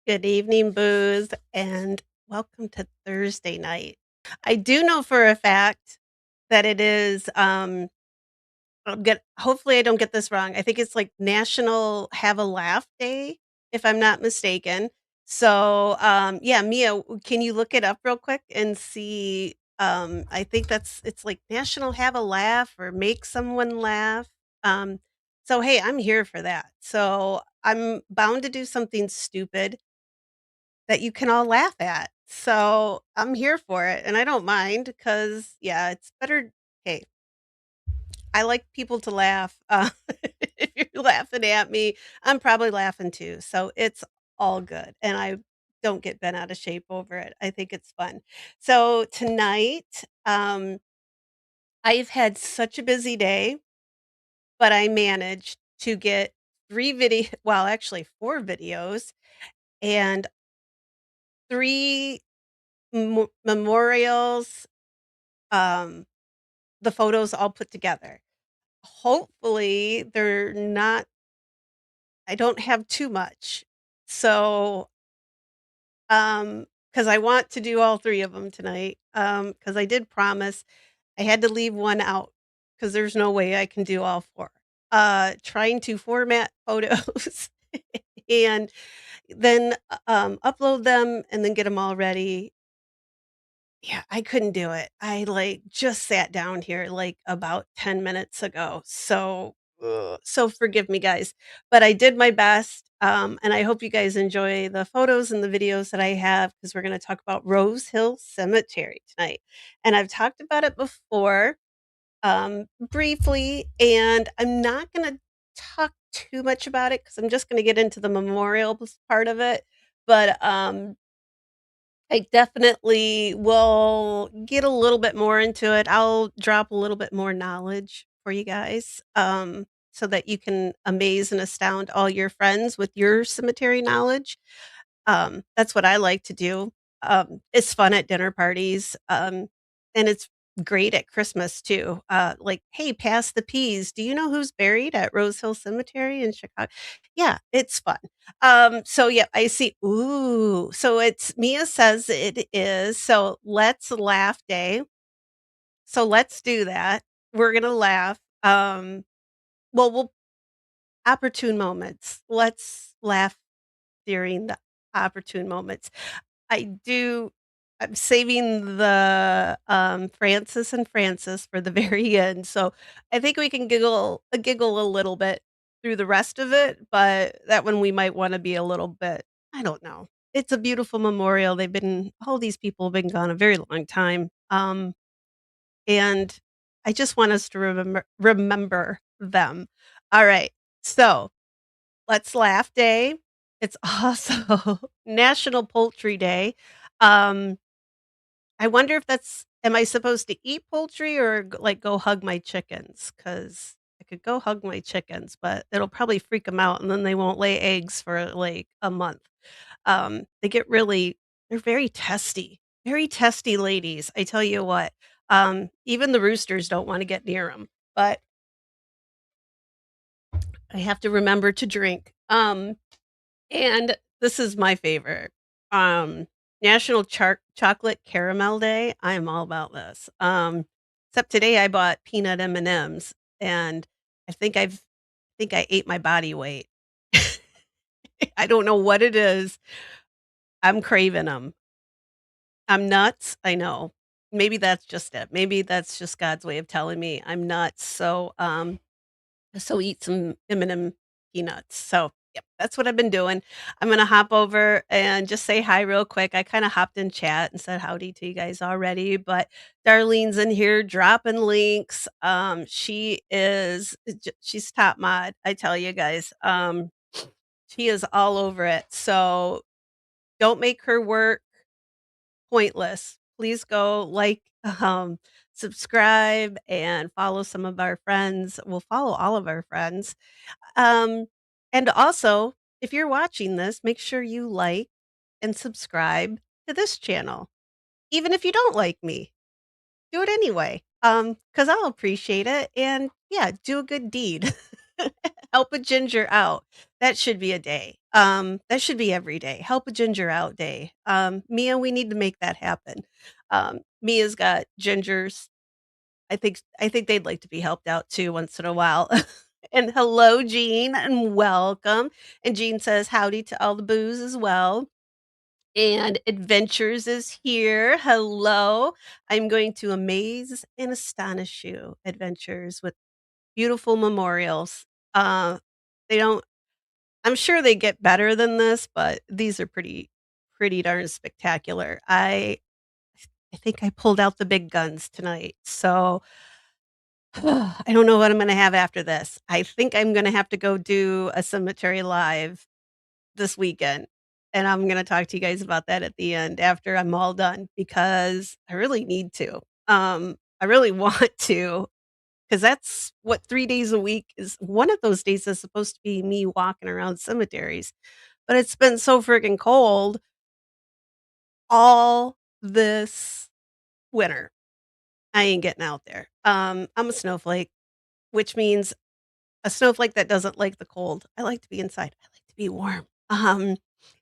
Good evening, Booze, and welcome to Thursday night. I do know for a fact that it is, hopefully I don't get this wrong. I think it's like National Have a Laugh Day, if I'm not mistaken. So, yeah, Mia, can you look it up real quick and see? I think it's like National Have a Laugh or Make Someone Laugh. Um, so hey, I'm here for that. So I'm bound to do something stupid that you can all laugh at. So, I'm here for it, and I don't mind because yeah, it's better. Hey, I like people to laugh. If you're laughing at me, I'm probably laughing too, so it's all good, and I don't get bent out of shape over it. I think it's fun. So, tonight, I've had such a busy day, but I managed to get 3 video well, actually 4 videos and 3 memorials, um, the photos all put together. Hopefully, they're not I don't have too much. So, because I want to do all 3 of them tonight, because I did promise I had to leave one out because there's no way I can do all 4. Trying to format photos and then, upload them and then get them all ready. Yeah, I couldn't do it. I, like, just sat down here, like, about 10 minutes ago, so, so forgive me, guys, but I did my best, and I hope you guys enjoy the photos and the videos that I have because 'cause we're gonna talk about Rosehill Cemetery tonight, and I've talked about it before, briefly, and I'm not gonna talk too much about it because 'cause I'm just gonna get into the memorials part of it, but, I definitely will get a little bit more into it. I'll drop a little bit more knowledge for you guys, so that you can amaze and astound all your friends with your cemetery knowledge. That's what I like to do. It's fun at dinner parties, and it's great at Christmas too. Like, "Hey, pass the peas. Do you know who's buried at Rosehill Cemetery in Chicago?" Yeah, it's fun. So yeah, I see. Ooh, so it's Mia says it is. So let's laugh day. So let's do that. We're gonna laugh. We'll opportune moments. Let's laugh during the opportune moments. I do I'm saving the, Francis and Francis for the very end, so I think we can giggle a little bit through the rest of it, but that one we might wanna be a little bit I don't know. It's a beautiful memorial, all these people have been gone a very long time, and I just want us to remember them. Alright, so let's laugh day. It's also National Poultry Day. Um, I wonder if that's am I supposed to eat poultry or like go hug my chickens? Because I could go hug my chickens, but it'll probably freak them out and then they won't lay eggs for like a month. They get really they're very testy ladies. I tell you what, even the roosters don't want to get near them, but I have to remember to drink. And this is my favorite. National Chocolate Caramel Day. I am all about this. Except today I bought peanut M&Ms and I think I ate my body weight. I don't know what it is. I'm craving them. I'm nuts. I know. Maybe that's just it. Maybe that's just God's way of telling me I'm nuts. So eat some M&M peanuts. So, yep, that's what I've been doing. I'm gonna hop over and just say hi real quick. I kinda hopped in chat and said howdy to you guys already, but Darlene's in here dropping links. She is she's top mod, I tell you guys. She is all over it. So, don't make her work pointless. Please go like, subscribe, and follow some of our friends. We'll follow all of our friends. Um, and also, if you're watching this, make sure you like and subscribe to this channel. Even if you don't like me, do it anyway. Because I'll appreciate it. And yeah, do a good deed. Help a ginger out. That should be a day. That should be every day. Help a ginger out day. Mia, we need to make that happen. Mia's got gingers. I think they'd like to be helped out too once in a while. And hello, Jean, and welcome. And Jean says howdy to all the booze as well. And Adventures is here. Hello. I'm going to amaze and astonish you, Adventures, with beautiful memorials. They don't I'm sure they get better than this, but these are pretty darn spectacular. I think I pulled out the big guns tonight. So I don't know what I'm gonna have after this. I think I'm gonna have to go do a cemetery live this weekend, and I'm gonna talk to you guys about that at the end after I'm all done because I really need to. I really want to, because that's what 3 days a week is. One of those days is supposed to be me walking around cemeteries, but it's been so friggin' cold all this winter. I ain't getting out there. I'm a snowflake, which means a snowflake that doesn't like the cold. I like to be inside. I like to be warm.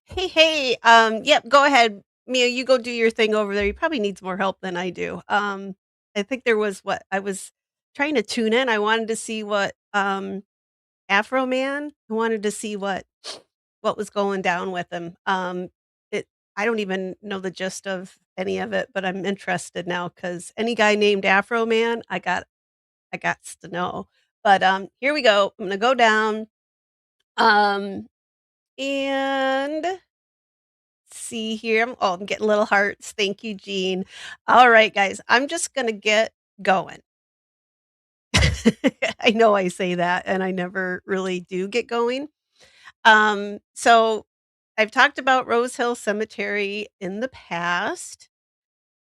Hey, yep, go ahead. Mia, you go do your thing over there. You probably needs more help than I do. I think there was what I was trying to tune in. I wanted to see what Afro Man. I wanted to see what was going down with him. It I don't even know the gist of any of it, but I'm interested now because any guy named Afro Man, I got to know. But here we go. I'm gonna go down. Um and see here. I'm getting little hearts. Thank you, Jean. All right, guys. I'm just gonna get going. I know I say that and I never really do get going. So I've talked about Rosehill Cemetery in the past,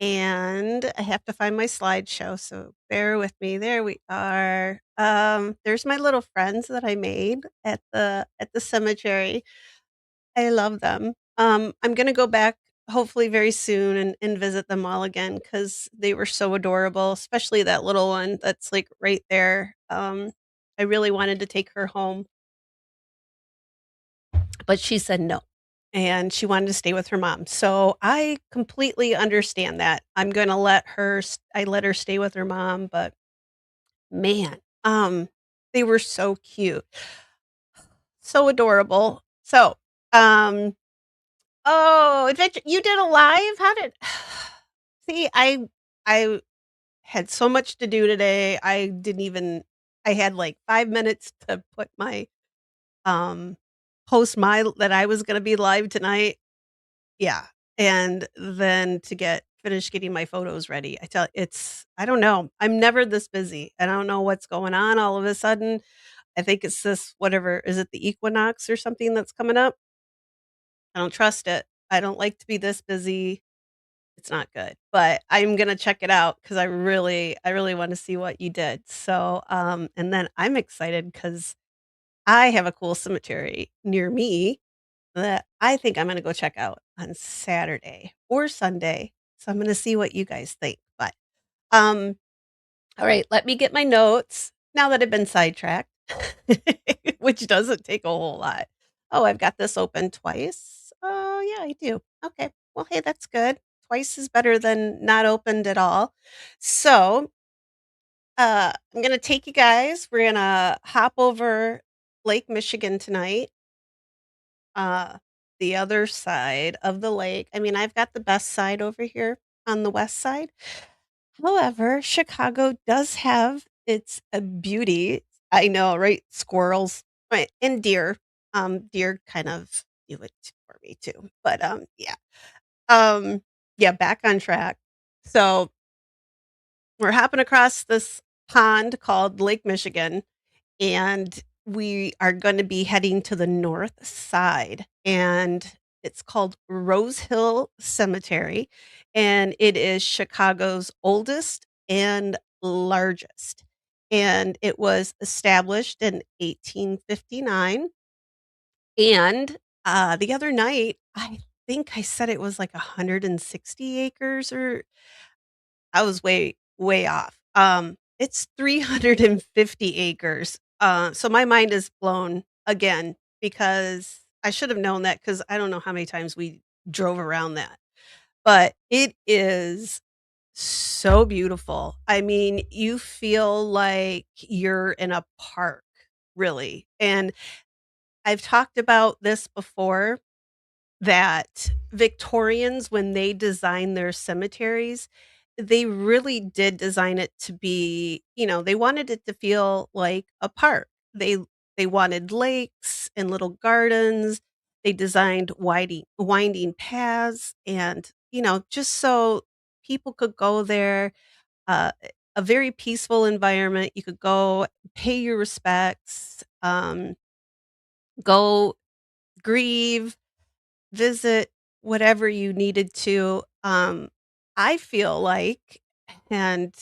and I have to find my slideshow, so bear with me. There we are. There's my little friends that I made at the cemetery. I love them. I'm gonna go back hopefully very soon and visit them all again because they were so adorable, especially that little one that's like right there. I really wanted to take her home, but she said no. And she wanted to stay with her mom. So I completely understand that. I'm gonna I let her stay with her mom, but man, they were so cute, so adorable. So, um oh, adventure you did a live? How did See, I had so much to do today. I had like 5 minutes to put my post my that I was gonna be live tonight. Yeah, and then to get finish getting my photos ready. I don't know. I'm never this busy. I don't know what's going on all of a sudden. I think it's this whatever is it the equinox or something that's coming up? I don't trust it. I don't like to be this busy. It's not good, but I'm gonna check it out because I really wanna see what you did. So, and then I'm excited because I have a cool cemetery near me that I think I'm gonna go check out on Saturday or Sunday. So I'm gonna see what you guys think. But, um, all right, let me get my notes now that I've been sidetracked, which doesn't take a whole lot. Oh, I've got this open twice. Oh, yeah, I do. Okay. Well, hey, that's good. Twice is better than not opened at all. So, I'm gonna take you guys. We're gonna hop over Lake Michigan tonight. Uh, the other side of the lake. I mean, I've got the best side over here on the west side. However, Chicago does have its beauty. I know, right? Squirrels, right? And deer. Deer kind of do it for me too. But yeah. Um, yeah, back on track. So we're hopping across this pond called Lake Michigan, and we are gonna be heading to the north side, and it's called Rosehill Cemetery, and it is Chicago's oldest and largest, and it was established in 1859, and, the other night, I think I said it was like 160 acres or I was way off. It's 350 acres. So my mind is blown again because I should have known that because I don't know how many times we drove around that, but it is so beautiful. I mean, you feel like you're in a park, really, and I've talked about this before, that Victorians, when they designed their cemeteries, they really did design it to be, they wanted it to feel like a park. They wanted lakes and little gardens. They designed winding paths and, just so people could go there, uh, a very peaceful environment. You could go pay your respects, go grieve, visit, whatever you needed to. I feel like, and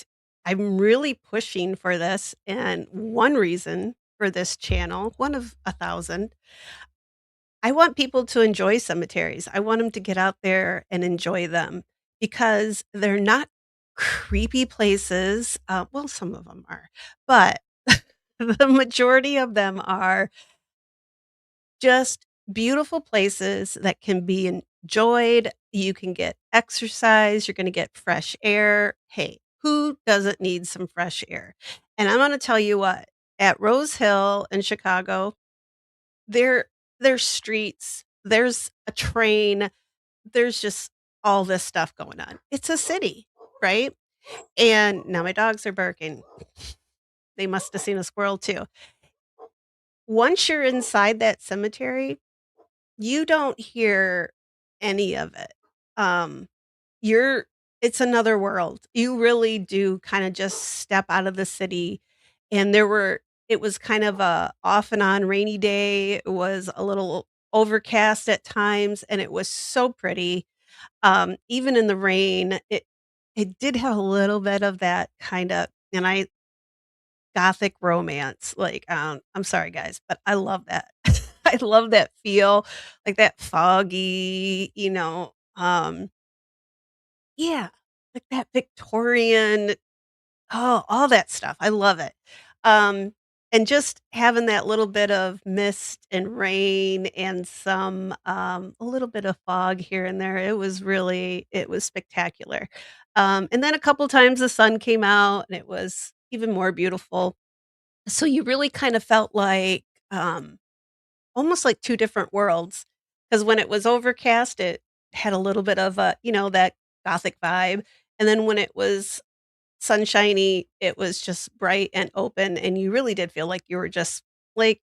I'm really pushing for this, and one reason for this channel, one of a thousand, I want people to enjoy cemeteries. I want them to get out there and enjoy them because they're not creepy places. Well, some of them are, but the majority of them are just beautiful places that can be enjoyed. You can get exercise, you're gonna get fresh air. Hey, who doesn't need some fresh air? And I'm gonna tell you what, at Rose Hill in Chicago, there there's streets, there's a train, there's just all this stuff going on. It's a city, right? And now my dogs are barking. They must have seen a squirrel too. Once you're inside that cemetery, you don't hear any of it. Um, you're it's another world. You really do kinda just step out of the city, and it was kind of a off and on rainy day. It was a little overcast at times, and it was so pretty. Even in the rain, it did have a little bit of that kinda, and I gothic romance, like, I'm sorry, guys, but I love that. I love that feel, like that foggy, yeah, like that Victorian, all that stuff, I love it. Um, and just having that little bit of mist and rain and a little bit of fog here and there, it was spectacular. And then a couple times the sun came out and it was even more beautiful. So you really kind of felt like, almost like 2 different worlds. Because when it was overcast, it had a little bit of that gothic vibe, and then when it was sunshiny, it was just bright and open, and you really did feel like you were just, like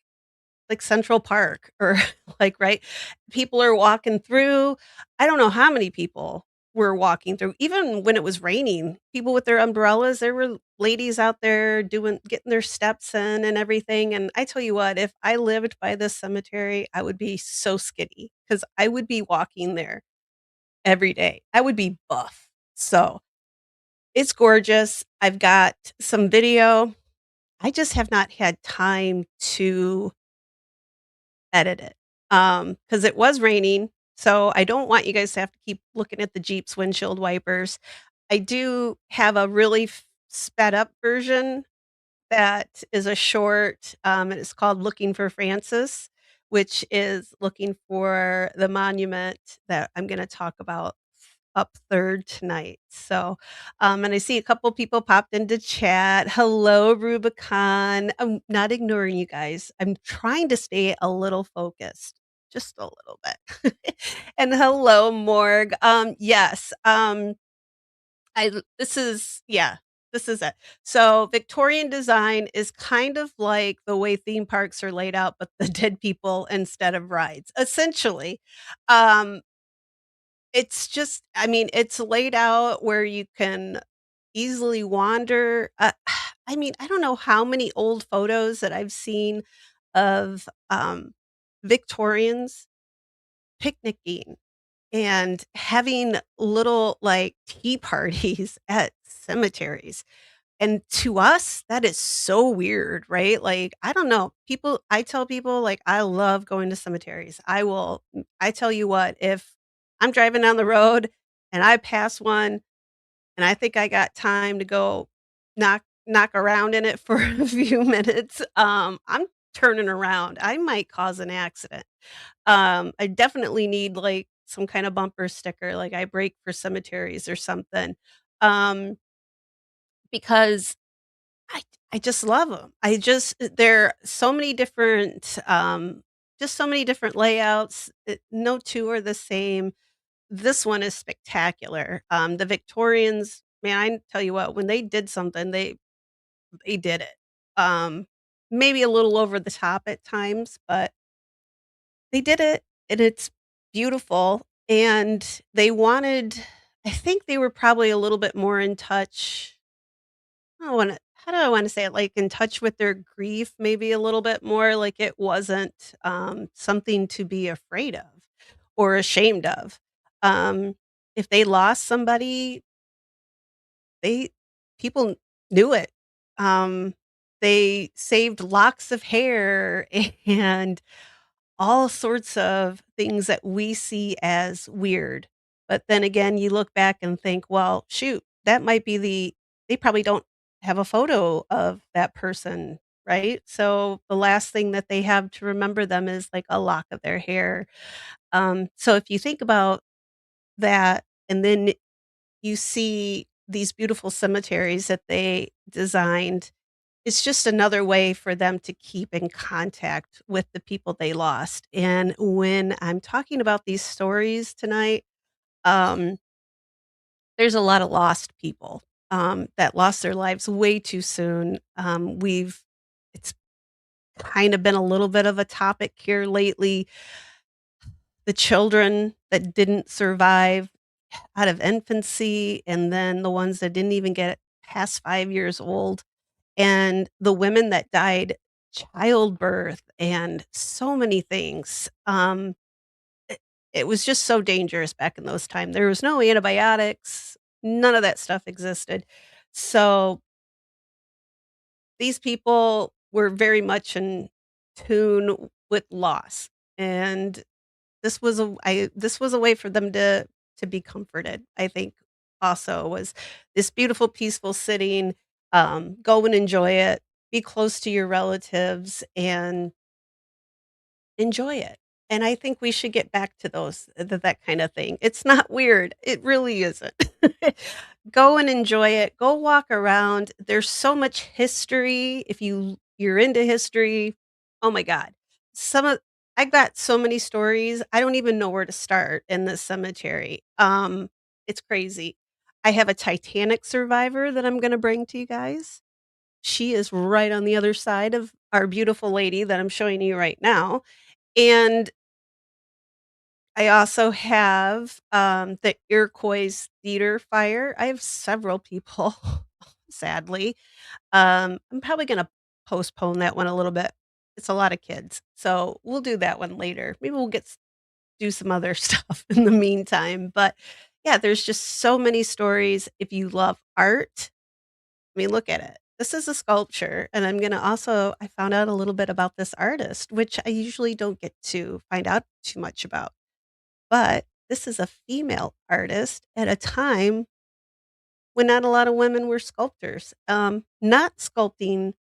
Central Park or like, right? People are walking through. I don't know how many people were walking through. Even when it was raining, people with their umbrellas, there were ladies out there getting their steps in and everything. And I tell you what, if I lived by this cemetery, I would be so skinny because I would be walking there every day. I would be buff. So it's gorgeous. I've got some video. I just have not had time to edit it, because it was raining, so I don't want you guys to have to keep looking at the Jeep's windshield wipers. I do have a really sped up version that is a short, and it's called Looking for Francis, which is looking for the monument that I'm gonna talk about up 3rd tonight. So, and I see a couple people popped into chat. Hello, Rubicon. I'm not ignoring you guys. I'm trying to stay a little focused, just a little bit. And hello, Morg. Yes. This is it. So Victorian design is kind of like the way theme parks are laid out, but the dead people instead of rides. Essentially, um, it's just, I mean, it's laid out where you can easily wander. I mean, I don't know how many old photos that I've seen of Victorians picnicking and having little like tea parties at cemeteries. And to us, that is so weird, right? Like, I don't know. I tell people, like, I love going to cemeteries. I tell you what, if I'm driving down the road and I pass one and I think I got time to go knock around in it for a few minutes, I'm turning around. I might cause an accident. I definitely need, like, some kinda bumper sticker, like, "I brake for cemeteries" or something, um, because I I just love them. I just there are so many different, just so many different layouts, no 2 are the same. This one is spectacular. The Victorians, man, I tell you what, when they did something, they did it. Um, Maybe a little over the top at times, but they did it, and it's beautiful, and they wanted I think they were probably a little bit more in touch. I don't wanna how do I wanna say it? Like, in touch with their grief maybe a little bit more, like, it wasn't, something to be afraid of or ashamed of. Um, if they lost somebody, they people knew it. Um, they saved locks of hair and all sorts of things that we see as weird. But then again, you look back and think, well, shoot, that might be they probably don't have a photo of that person, right? So the last thing that they have to remember them is like a lock of their hair. So if you think about that, and then you see these beautiful cemeteries that they designed, it's just another way for them to keep in contact with the people they lost, and when I'm talking about these stories tonight, um, there's a lot of lost people, that lost their lives way too soon. It's kind of been a little bit of a topic here lately, the children that didn't survive out of infancy, and then the ones that didn't even get past 5 years old. And the women that died childbirth and so many things. It it was just so dangerous back in those time. There was no antibiotics, none of that stuff existed. So, these people were very much in tune with loss, and this was a way for them to be comforted, I think also was this beautiful, peaceful sitting, go and enjoy it, be close to your relatives, and enjoy it. And I think we should get back to that kind of thing. It's not weird. It really isn't. Go and enjoy it. Go walk around. There's so much history. If you're into history, oh my god. Some of I've got so many stories. I don't even know where to start in this cemetery. It's crazy. I have a Titanic survivor that I'm going to bring to you guys. She is right on the other side of our beautiful lady that I'm showing you right now. And I also have, the Iroquois theater fire. I have several people, sadly. I'm probably gonna postpone that one a little bit. It's a lot of kids, so we'll do that one later. Maybe we'll do some other stuff in the meantime, but, yeah, there's just so many stories. If you love art, I mean, look at it. This is a sculpture, and I found out a little bit about this artist, which I usually don't get to find out too much about. But this is a female artist at a time when not a lot of women were sculptors, not sculpting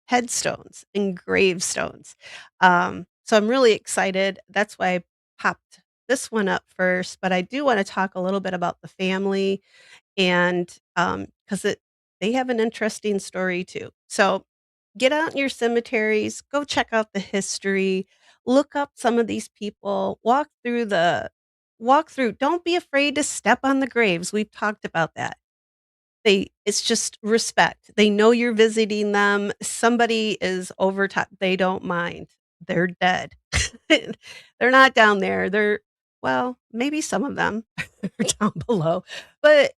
headstones and gravestones. So I'm really excited. That's why I popped this one up first, but I do want to talk a little bit about the family and because it they have an interesting story too. So get out in your cemeteries, go check out the history, look up some of these people, walk through. Don't be afraid to step on the graves. We've talked about that. It's just respect. They know you're visiting them. Somebody is over top. They don't mind. They're dead. They're not down there. Well, maybe some of them are down below. But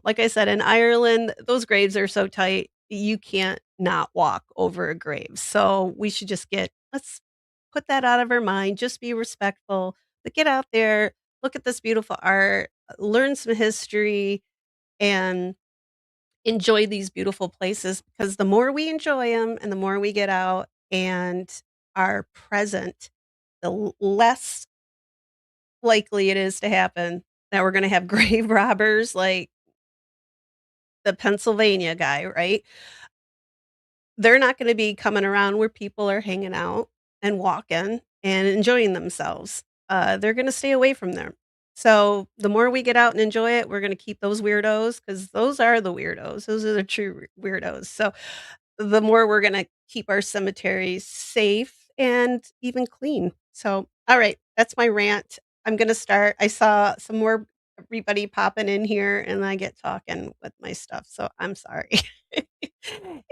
like I said, in Ireland, those graves are so tight, you can't not walk over a grave. So we should let's put that out of our mind, just be respectful, but get out there, look at this beautiful art, learn some history, and enjoy these beautiful places because the more we enjoy them and the more we get out and are present, less likely it is to happen that we're going to have grave robbers like the Pennsylvania guy, right? they're not gonna be coming around where people are hanging out and walking and enjoying themselves. They're gonna stay away from there. So, the more we get out and enjoy it, we're gonna keep those weirdos because those are the weirdos. Those are the true weirdos. So, the more we're gonna keep our cemeteries safe and even clean. So, all right, that's my rant. I'm gonna start. I saw some more everybody popping in here and I get talking with my stuff, so I'm sorry.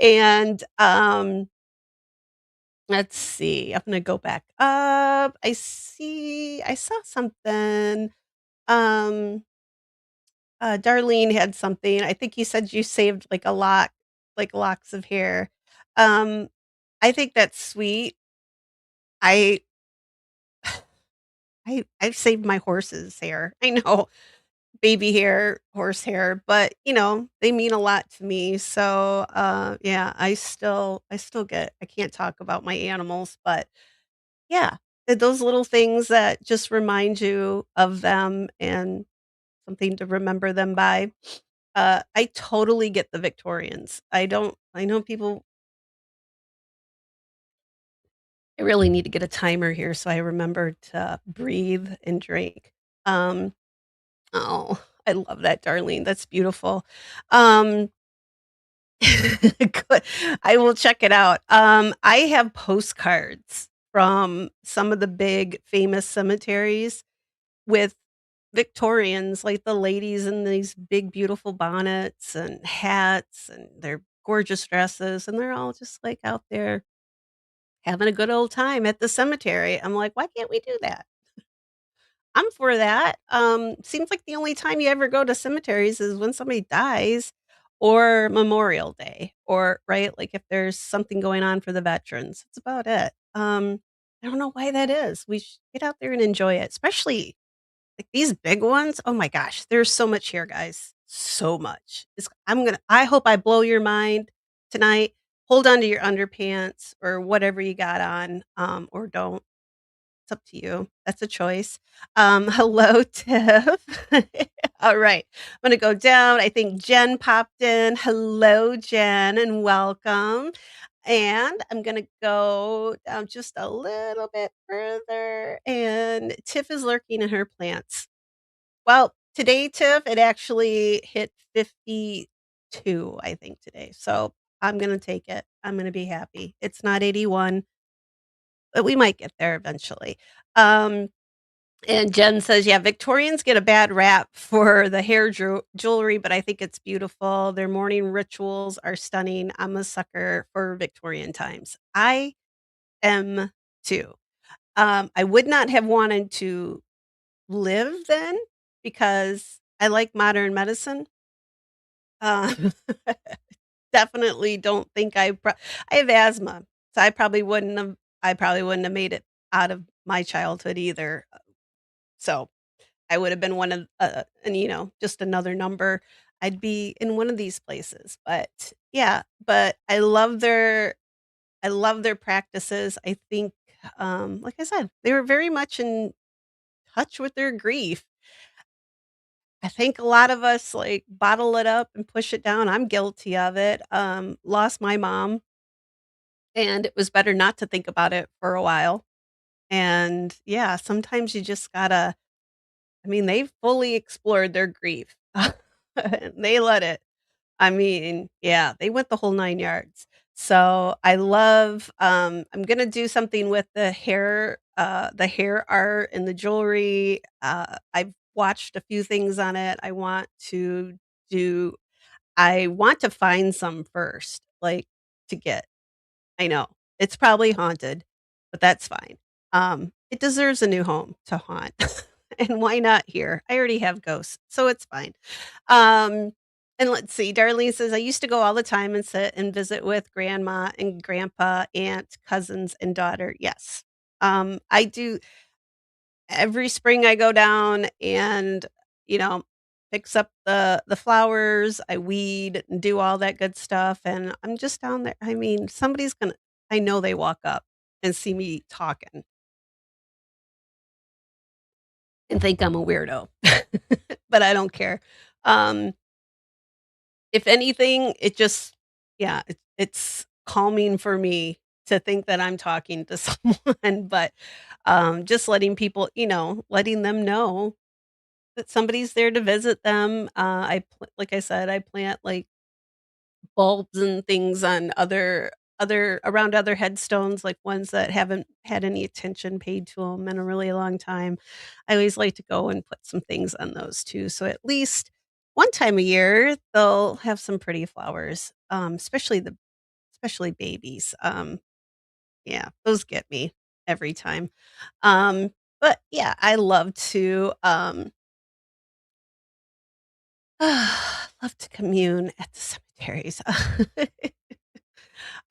And, let's see, I'm gonna go back up. I saw something, um, Darlene had something. I think you said you saved, like, a lock like, locks of hair. Um, I think that's sweet. I I've saved my horse's hair. I know, baby hair, horse hair, but, they mean a lot to me, so, yeah, I still get I can't talk about my animals, but yeah, those little things that just remind you of them and something to remember them by. I totally get the Victorians. I know people I really need to get a timer here so I remember to breathe and drink. Um, oh, I love that, Darlene. That's beautiful. Um, good. I will check it out. I have postcards from some of the big famous cemeteries with Victorians, like the ladies in these big, beautiful bonnets and hats and their gorgeous dresses, and they're all just like out there having a good old time at the cemetery. I'm like, why can't we do that? I'm for that. Seems like the only time you ever go to cemeteries is when somebody dies or Memorial Day or right, like if there's something going on for the veterans. That's about it. I don't know why that is. We should get out there and enjoy it, especially like these big ones. Oh my gosh, there's so much here, guys. So much. I hope I blow your mind tonight. Hold on to your underpants or whatever you got on, or don't. It's up to you. That's a choice. Hello, Tiff. All right. I'm gonna go down. I think Jen popped in. Hello, Jen, and welcome. And I'm gonna go down just a little bit further. And Tiff is lurking in her plants. Well, today, Tiff, it actually hit 52, I think, today. So I'm gonna take it. I'm gonna be happy. It's not 81, but we might get there eventually. Um, and Jen says, "Yeah, Victorians get a bad rap for the hair jewelry, but I think it's beautiful. Their morning rituals are stunning. I'm a sucker for Victorian times. I am too. I would not have wanted to live then because I like modern medicine. Um, definitely don't think I have asthma, so I probably wouldn't have made it out of my childhood either. So I would have been one of and just another number. I'd be in one of these places. But yeah, but I love their practices. I think like I said, they were very much in touch with their grief. I think a lot of us like bottle it up and push it down. I'm guilty of it. Lost my mom and it was better not to think about it for a while. And yeah, sometimes you just gotta I mean, they fully explored their grief. They let it. I mean, yeah, they went the whole 9 yards. So, I love, I'm gonna do something with the hair art and the jewelry. I've watched a few things on it. Do I want to find some first, like, to get. I know. It's probably haunted, but that's fine. It deserves a new home to haunt. And why not here? I already have ghosts, so it's fine. Um, and let's see, Darlene says, I used to go all the time and sit and visit with grandma and grandpa, aunt, cousins, and daughter. Yes. I do every spring I go down and, you know, fix up the flowers, I weed and do all that good stuff, and I'm just down there. I mean, I know they walk up and see me talking and think I'm a weirdo, but I don't care. Um, if anything, it just yeah, it's calming for me to think that I'm talking to someone, but, just letting people letting them know that somebody's there to visit them. Like I said, I plant, like, bulbs and things on other around other headstones, like ones that haven't had any attention paid to them in a really long time. I always like to go and put some things on those too, so at least one time a year, they'll have some pretty flowers, especially babies. Yeah, those get me every time. But yeah, I love to, love to commune at the cemeteries.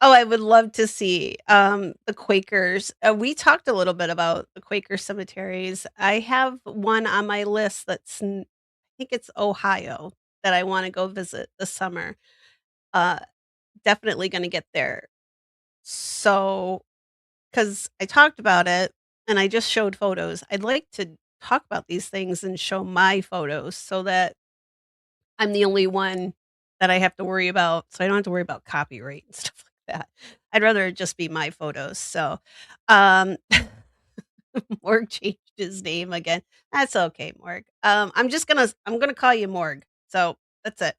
Oh, I would love to see, the Quakers. We talked a little bit about the Quaker cemeteries. I have one on my list that's I think it's Ohio that I wanna go visit this summer. Uh, Definitely gonna get there. So, because I talked about it and I just showed photos, I'd like to talk about these things and show my photos so that I'm the only one that I have to worry about, so I don't have to worry about copyright and stuff like that. I'd rather it just be my photos, so, um, Morg changed his name again. That's okay, Morg. I'm gonna call you Morg, so that's it.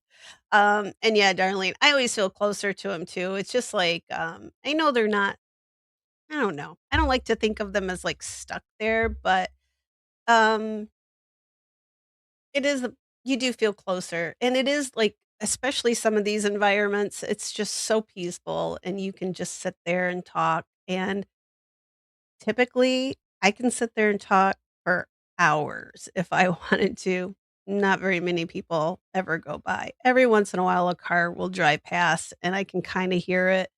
And yeah, Darlene, I always feel closer to him too. It's just like, I know they're not I don't know. I don't like to think of them as, like, stuck there, but, um it is a you do feel closer, and it is, like, especially some of these environments, it's just so peaceful, and you can just sit there and talk, and typically, I can sit there and talk for hours if I wanted to. Not very many people ever go by. Every once in a while, a car will drive past, and I can kinda hear it,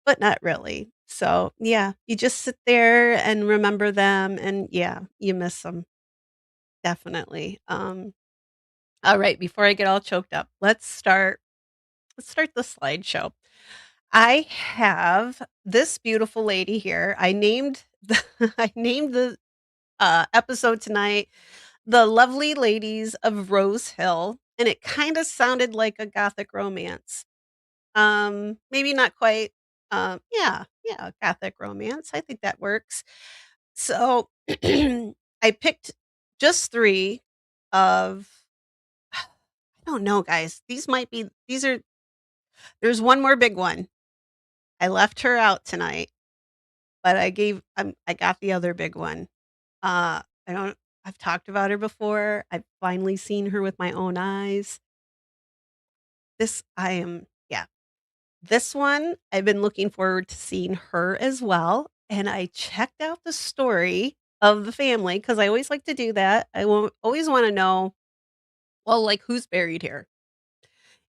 but not really. So, yeah, you just sit there and remember them, and, yeah, you miss them definitely. Alright, before I get all choked up, let's start the slideshow. I have this beautiful lady here. I named the I named the, episode tonight, "The Lovely Ladies of Rosehill," and it kinda sounded like a gothic romance. Maybe not quite, yeah, yeah, gothic romance, I think that works. So, I picked just 3 of I don't know, guys. There's one more big one. I left her out tonight, but I got the other big one. I don't I've talked about her before. I've finally seen her with my own eyes. Yeah. This one, I've been looking forward to seeing her as well, and I checked out the story of the family because I always like to do that. I will always wanna know, well, like, who's buried here?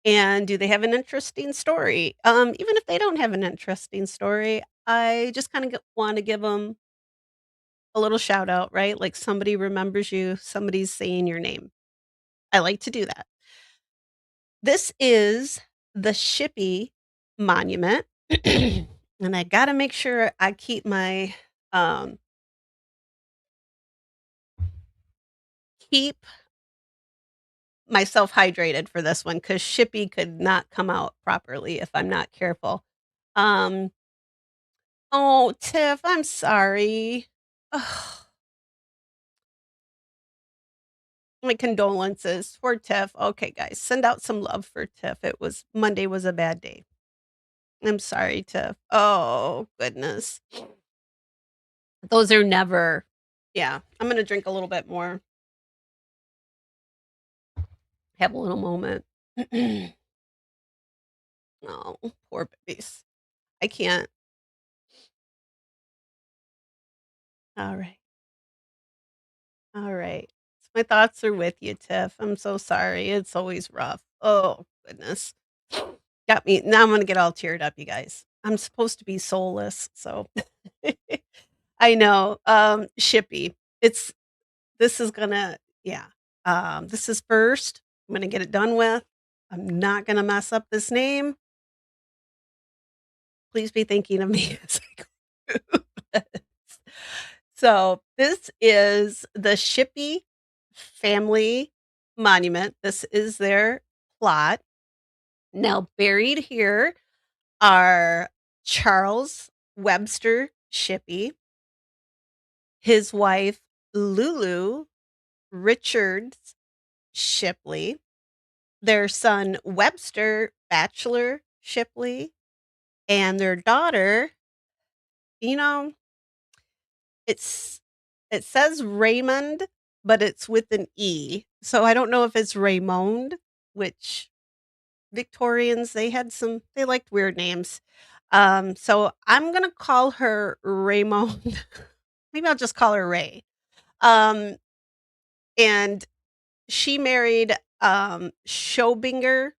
And do they have an interesting story? Even if they don't have an interesting story, I just kinda wanna give them a little shout out, right? Like somebody remembers you, somebody's saying your name. I like to do that. This is the Shippey Monument, and I gotta make sure I um keep myself hydrated for this one because Shippey could not come out properly if I'm not careful. Um, oh, Tiff, I'm sorry. Ugh, my condolences for Tiff. Okay, guys, send out some love for Tiff. Monday was a bad day. I'm sorry, Tiff. Oh, goodness. Those are never Yeah, I'm gonna drink a little bit more, have a little moment. Oh, poor babies. I can't. Alright, alright. My thoughts are with you, Tiff. I'm so sorry. It's always rough. Oh, goodness. Got me now I'm gonna get all teared up, you guys. I'm supposed to be soulless, so I know, Shippy. It's This is gonna yeah. This is first. I'm gonna get it done with. I'm not gonna mess up this name. Please be thinking of me as I go through this. So, this is the Shippey family monument. This is their plot. Now, buried here, are Charles Webster Shippey, his wife Lulu Richards Shipley, their son Webster Bachelor Shipley, and their daughter, you know, it's it says Raymond, but it's with an E. So I don't know if it's Raymond, which Victorians, they liked weird names. So I'm gonna call her Raymond. Maybe I'll just call her Ray. Um, and she married Schobinger,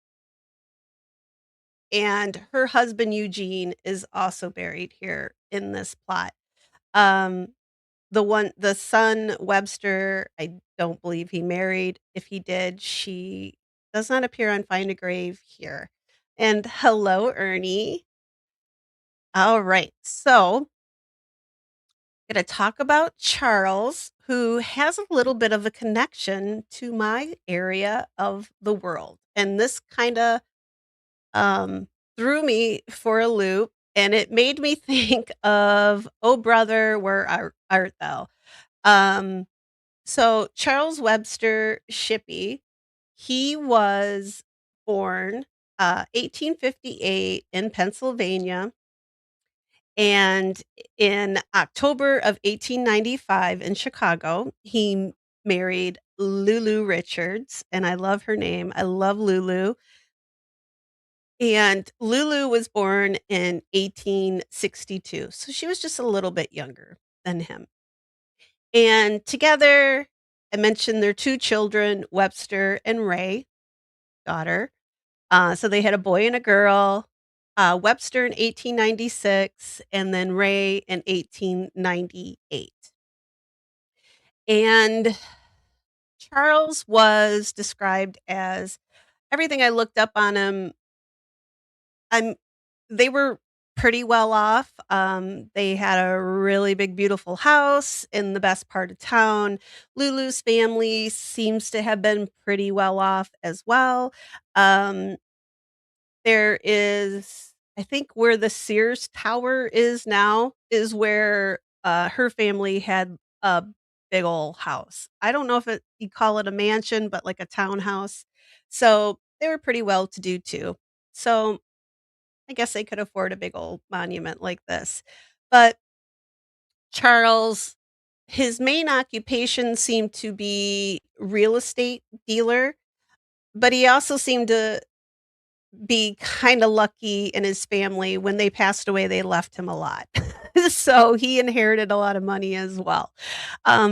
and her husband Eugene is also buried here in this plot. Um, the son Webster, I don't believe he married. If he did, she does not appear on Find a Grave here. And hello, Ernie. All right. So, going to talk about Charles, who has a little bit of a connection to my area of the world. And this kind of um, threw me for a loop. And it made me think of, oh, brother, where art thou? Um, so, Charles Webster Shippey, he was born 1858 in Pennsylvania. And in October of 1895 in Chicago, he married Lulu Richards, and I love her name. I love Lulu. And Lulu was born in 1862, so she was just a little bit younger than him. And together, I mentioned their 2 children, Webster and Ray, daughter. So they had a boy and a girl, Webster in 1896, and then Ray in 1898. And Charles was described as everything I looked up on him, I'm they were pretty well off. They had a really big, beautiful house in the best part of town. Lulu's family seems to have been pretty well off as well. Um, There is I think where the Sears Tower is now is where, her family had a big old house. I don't know if you call it a mansion, but like a townhouse. So, they were pretty well to do too. So, I guess they could afford a big old monument like this. But Charles, his main occupation seemed to be real estate dealer, but he also seemed to be kinda lucky in his family. When they passed away, they left him a lot. So, he inherited a lot of money as well.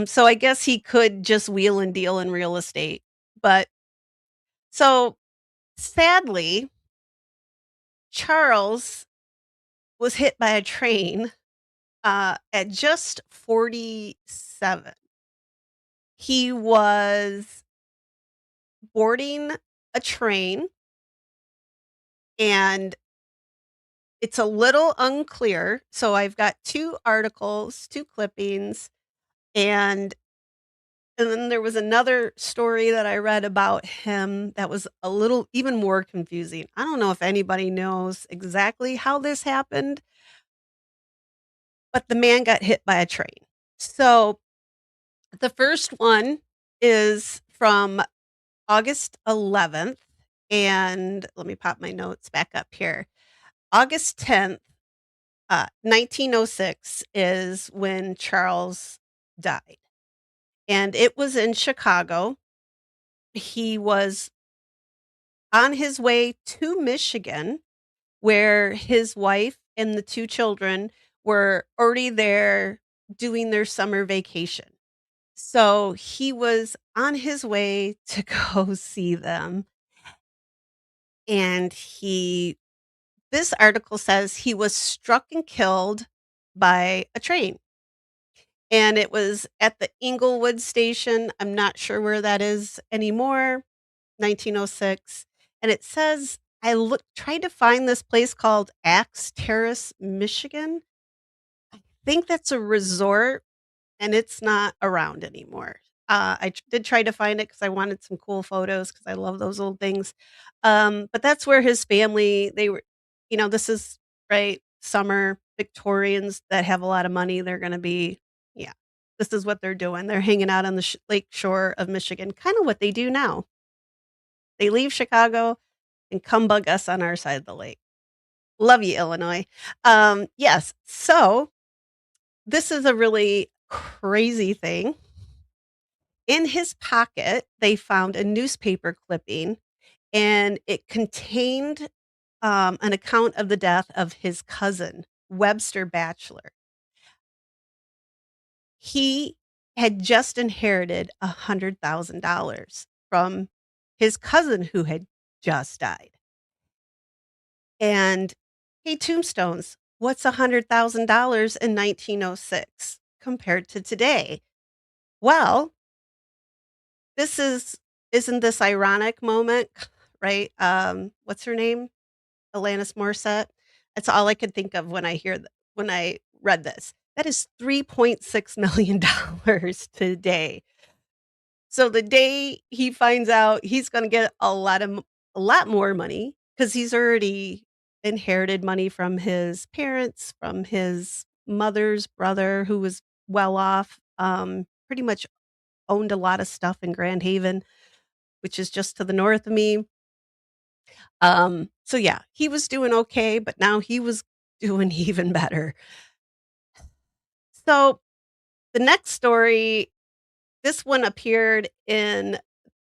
So I guess he could just wheel and deal in real estate. But so, sadly, Charles was hit by a train, at just 47. He was boarding a train, and it's a little unclear. So I've got 2 articles, 2 clippings, and then there was another story that I read about him that was a little even more confusing. I don't know if anybody knows exactly how this happened, but the man got hit by a train. So, the first one is from August 11th, and let me pop my notes back up here. August 10th, 1906 is when Charles died, and it was in Chicago. He was on his way to Michigan, where his wife and the 2 children were already there doing their summer vacation. So, he was on his way to go see them, and he this article says he was struck and killed by a train, and it was at the Inglewood station. I'm not sure where that is anymore, 1906, and it says tried to find this place called Axe Terrace, Michigan. Think that's a resort, and it's not around anymore. Did try to find it because I wanted some cool photos because I love those old things. But that's where his family, this is right? Summer Victorians that have a lot of money, they're gonna be yeah, this is what they're doing. They're hanging out on the lake shore of Michigan, kinda what they do now. They leave Chicago and come bug us on our side of the lake. Love you, Illinois. Yes, so this is a really crazy thing. In his pocket, they found a newspaper clipping, and it contained, an account of the death of his cousin, Webster Batchelor. He had just inherited $100,000 from his cousin who had just died. And, hey, Tombstones, what's $100,000 in 1906 compared to today? Well, this isn't this ironic moment, right? What's her name? Alanis Morissette. That's all I could think of when when I read this. That is $3.6 million today. So the day he finds out he's gonna get a lot more money because he's already inherited money from his parents, from his mother's brother who was well off, pretty much owned a lot of stuff in Grand Haven, which is just to the north of me. So yeah, he was doing okay, but now he was doing even better. So the next story, this one appeared in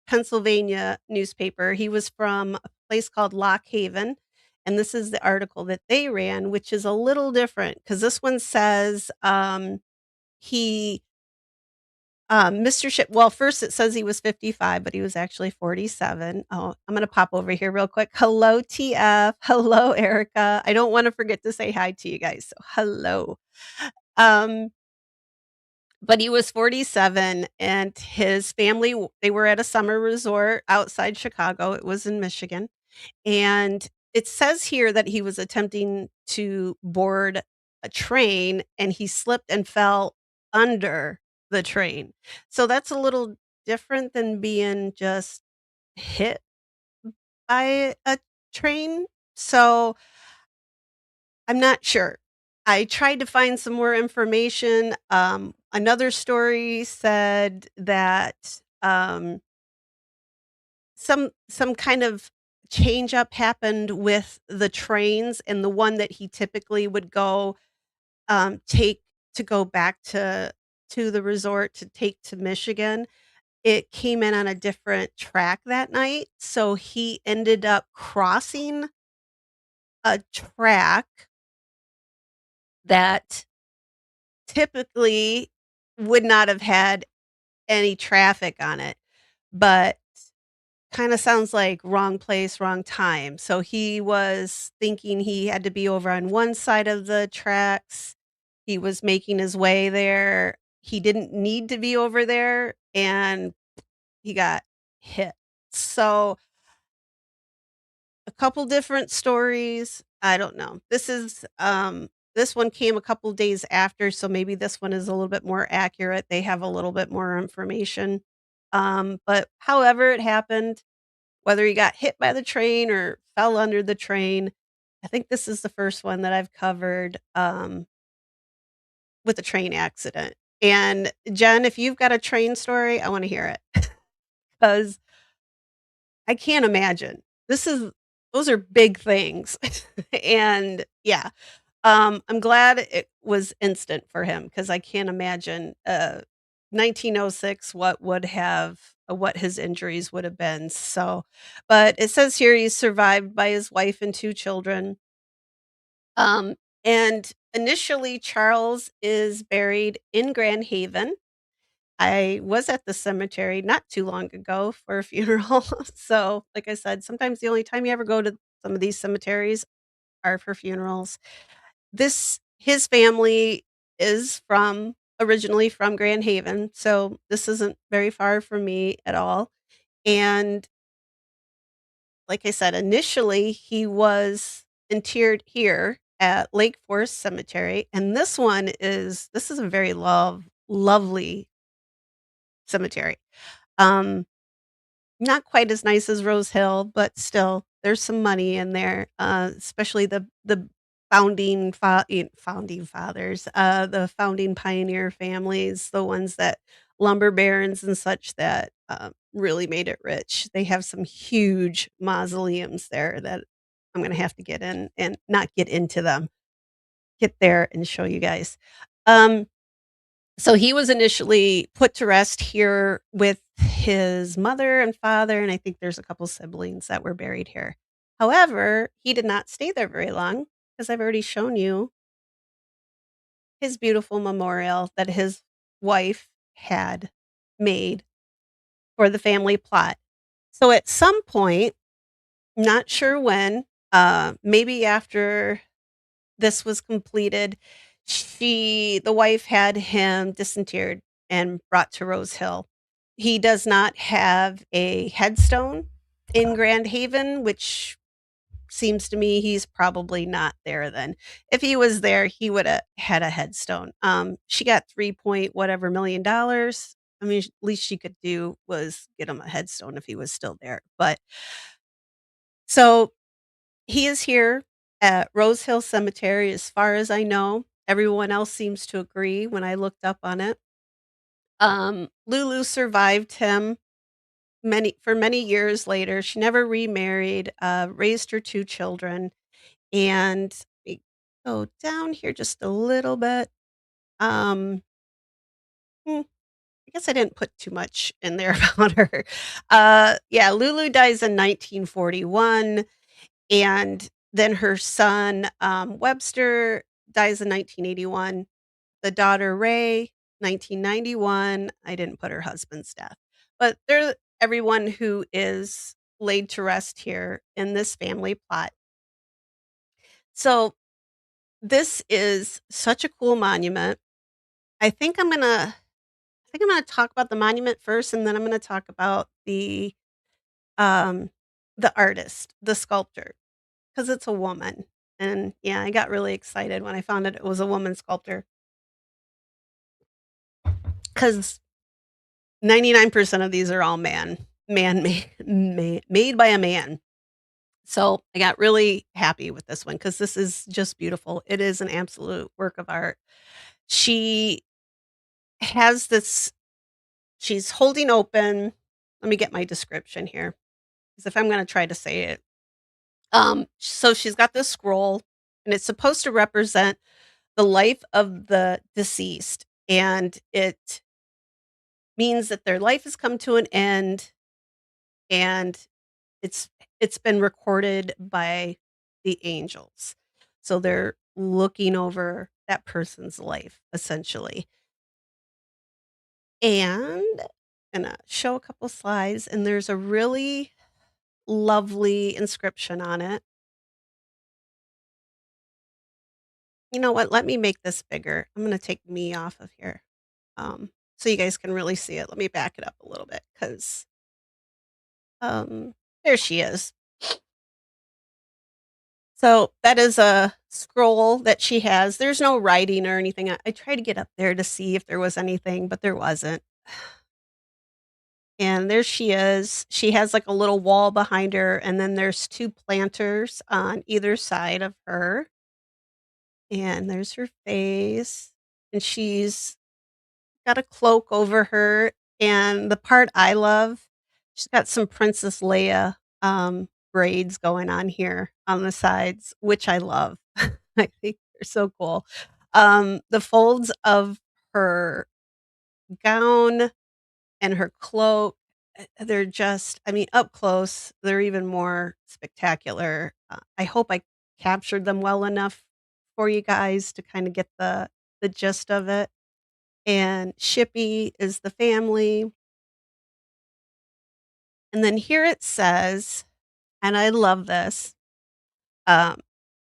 Pennsylvania newspaper. He was from a place called Lock Haven, and this is the article that they ran, which is a little different because this one says he Mr. Ship well, first it says he was 55, but he was actually 47. Oh, I'm gonna pop over here real quick. Hello, TF. Hello, Erica. I don't wanna forget to say hi to you guys, so hello. Um, but he was 47 and his family, they were at a summer resort outside Chicago. It was in Michigan. And it says here that he was attempting to board a train and he slipped and fell under the train. So that's a little different than being just hit by a train. So I'm not sure. I tried to find some more information. Another story said that some kind of change up happened with the trains, and the one that he typically would take to go back to the resort to take to Michigan, it came in on a different track that night, so he ended up crossing a track that typically would not have had any traffic on it, but kinda sounds like wrong place, wrong time. So he was thinking he had to be over on one side of the tracks. He was making his way there. He didn't need to be over there, and he got hit. So, a couple different stories. I don't know. This one came a couple days after, so maybe this one is a little bit more accurate. They have a little bit more information. But however it happened, whether he got hit by the train or fell under the train, I think this is the first one that I've covered, with a train accident. And Jen, if you've got a train story, I wanna hear it because I can't imagine. This is those are big things. And, yeah, I'm glad it was instant for him because I can't imagine, 1906, what his injuries would have been, so but it says here he's survived by his wife and 2 children, and initially, Charles is buried in Grand Haven. I was at the cemetery not too long ago for a funeral, so, like I said, sometimes the only time you ever go to some of these cemeteries are for funerals. This his family is from originally from Grand Haven, so this isn't very far from me at all, and like I said, initially, he was interred here at Lake Forest Cemetery, and this is a very lovely cemetery. Um, Not quite as nice as Rose Hill, but still, there's some money in there, especially the founding fathers, the founding pioneer families, the ones that lumber barons and such that, really made it rich. They have some huge mausoleums there that I'm gonna have to get in and not get into them, get there and show you guys. Um, so he was initially put to rest here with his mother and father, and I think there's a couple siblings that were buried here. However, he did not stay there very long, because I've already shown you his beautiful memorial that his wife had made for the family plot. So at some point, not sure when, maybe after this was completed, the wife had him disinterred and brought to Rosehill. He does not have a headstone in Grand Haven, which seems to me he's probably not there then. If he was there, he woulda had a headstone. She got 3 point whatever million dollars. I mean, least she could do was get him a headstone if he was still there. But so he is here at Rosehill Cemetery as far as I know. Everyone else seems to agree when I looked up on it. Lulu survived him many years later. She never remarried, raised her 2 children, and we go down here just a little bit. Um, I guess I didn't put too much in there about her. Yeah, Lulu dies in 1941, and then her son, Webster, dies in 1981. The daughter, Ray, 1991. I didn't put her husband's death, but they're everyone who is laid to rest here in this family plot. So this is such a cool monument. I think I'm gonna talk about the monument first, and then I'm gonna talk about um, the artist, the sculptor, because it's a woman. And yeah, I got really excited when I found out it was a woman sculptor, because 99% of these are all made by a man. So I got really happy with this one because this is just beautiful. It is an absolute work of art. She has this She's holding open. Let me get my description here, because if I'm gonna try to say it. So she's got this scroll, and it's supposed to represent the life of the deceased, and it means that their life has come to an end, and it's it's been recorded by the angels. So they're looking over that person's life, essentially. And I'm gonna show a couple slides, and there's a really lovely inscription on it. You know what? Let me make this bigger. I'm gonna take me off of here, so you guys can really see it. Let me back it up a little bit, 'cause, there she is. So, that is a scroll that she has. There's no writing or anything. I tried to get up there to see if there was anything, but there wasn't. And there she is. She has, like, a little wall behind her, and then there's 2 planters on either side of her, and there's her face, and she's got a cloak over her, and the part I love, she's got some Princess Leia, braids going on here on the sides, which I love. I think they're so cool. The folds of her gown and her cloak, they're just I mean, up close, they're even more spectacular. I hope I captured them well enough for you guys to kinda get the gist of it. And Shippey is the family. And then here it says, and I love this, um,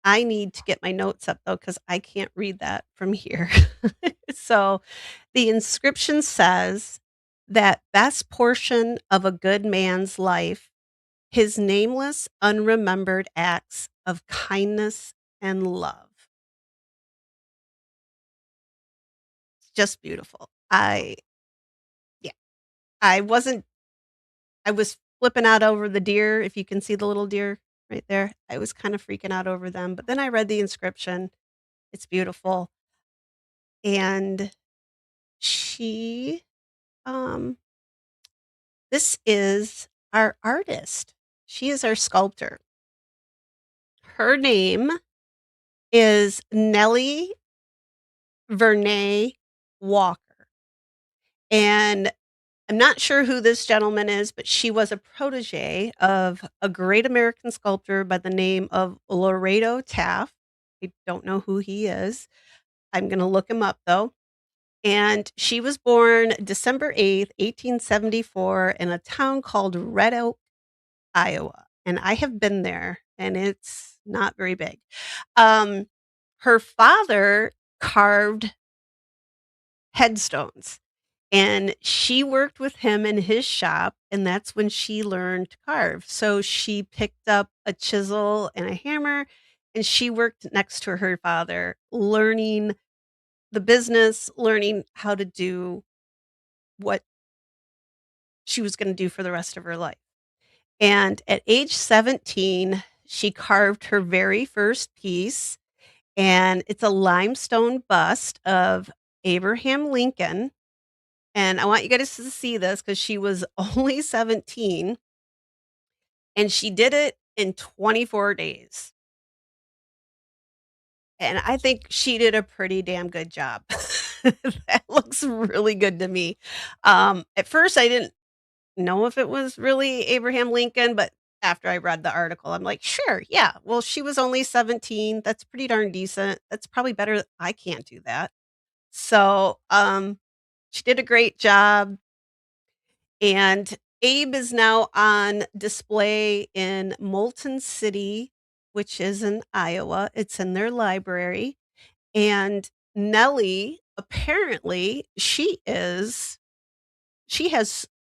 I need to get my notes up though, because I can't read that from here. So the inscription says, "That best portion of a good man's life, his nameless, unremembered acts of kindness and love." It's just beautiful. Yeah, I wasn't I was flipping out over the deer, if you can see the little deer. right there. I was kind of freaking out over them, but then I read the inscription. It's beautiful. And she, um, this is our artist. She is our sculptor. Her name is Nellie Verne Walker. And I'm not sure who this gentleman is, but she was a protege of a great American sculptor by the name of Loreto Taft. I don't know who he is. I'm gonna look him up though. And she was born December 8th, 1874 in a town called Red Oak, Iowa. And I have been there and it's not very big. Um, Her father carved headstones. And she worked with him in his shop, and that's when she learned to carve. So she picked up a chisel and a hammer, and she worked next to her father, learning the business, learning how to do what she was gonna do for the rest of her life. And at age 17, she carved her very first piece, and it's a limestone bust of Abraham Lincoln. And I want you guys to see this because she was only 17 and she did it in 24 days. And I think she did a pretty damn good job. That looks really good to me. At first, I didn't know if it was really Abraham Lincoln, but after I read the article, I'm like, sure, yeah. Well, she was only 17. That's pretty darn decent. That's probably better. I can't do that. So, she did a great job. And Abe is now on display in Moulton City, which is in Iowa. It's in their library. And Nellie, apparently, she has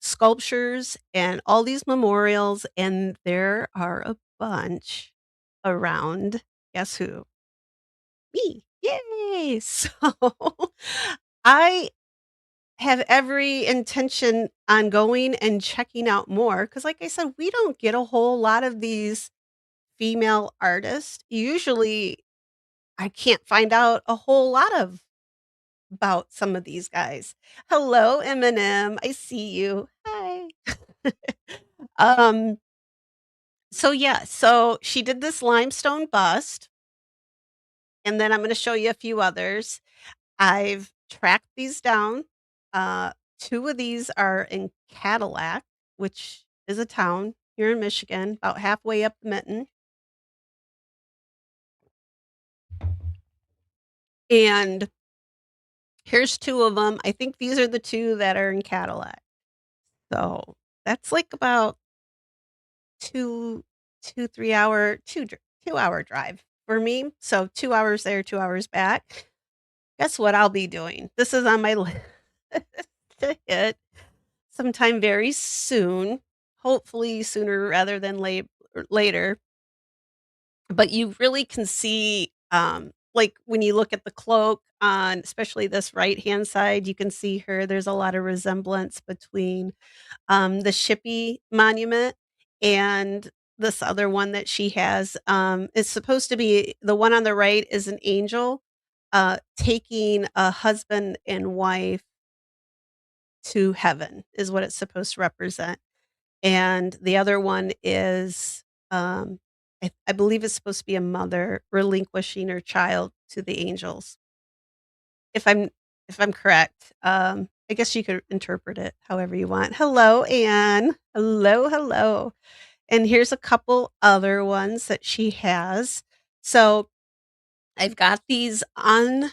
sculptures and all these memorials, and there are a bunch around. Guess who? Me. Yay! So I have every intention on going and checking out more because, like I said, we don't get a whole lot of these female artists. Usually, I can't find out a whole lot of about some of these guys. Hello, Eminem. I see you. Hi. um, so yeah, so she did this limestone bust, and then I'm gonna show you a few others. I've tracked these down. Uh, 2 of these are in Cadillac, which is a town here in Michigan, about halfway up the Mitten, and here's 2 of them. I think these are the 2 that are in Cadillac. So, that's like about 2 3-hour 2-hour drive for me. So, 2 hours there, 2 hours back. Guess what I'll be doing? This is on my list to hit sometime very soon, hopefully sooner rather than later. But you really can see, like, when you look at the cloak on especially this right-hand side, you can see her there's a lot of resemblance between, the Shippey Monument and this other one that she has. It's supposed to be the one on the right is an angel, taking a husband and wife to heaven is what it's supposed to represent. And the other one is, I believe it's supposed to be a mother relinquishing her child to the angels. If I'm if I'm correct, I guess you could interpret it however you want. Hello, Anne. Hello, hello. And here's a couple other ones that she has. So I've got these on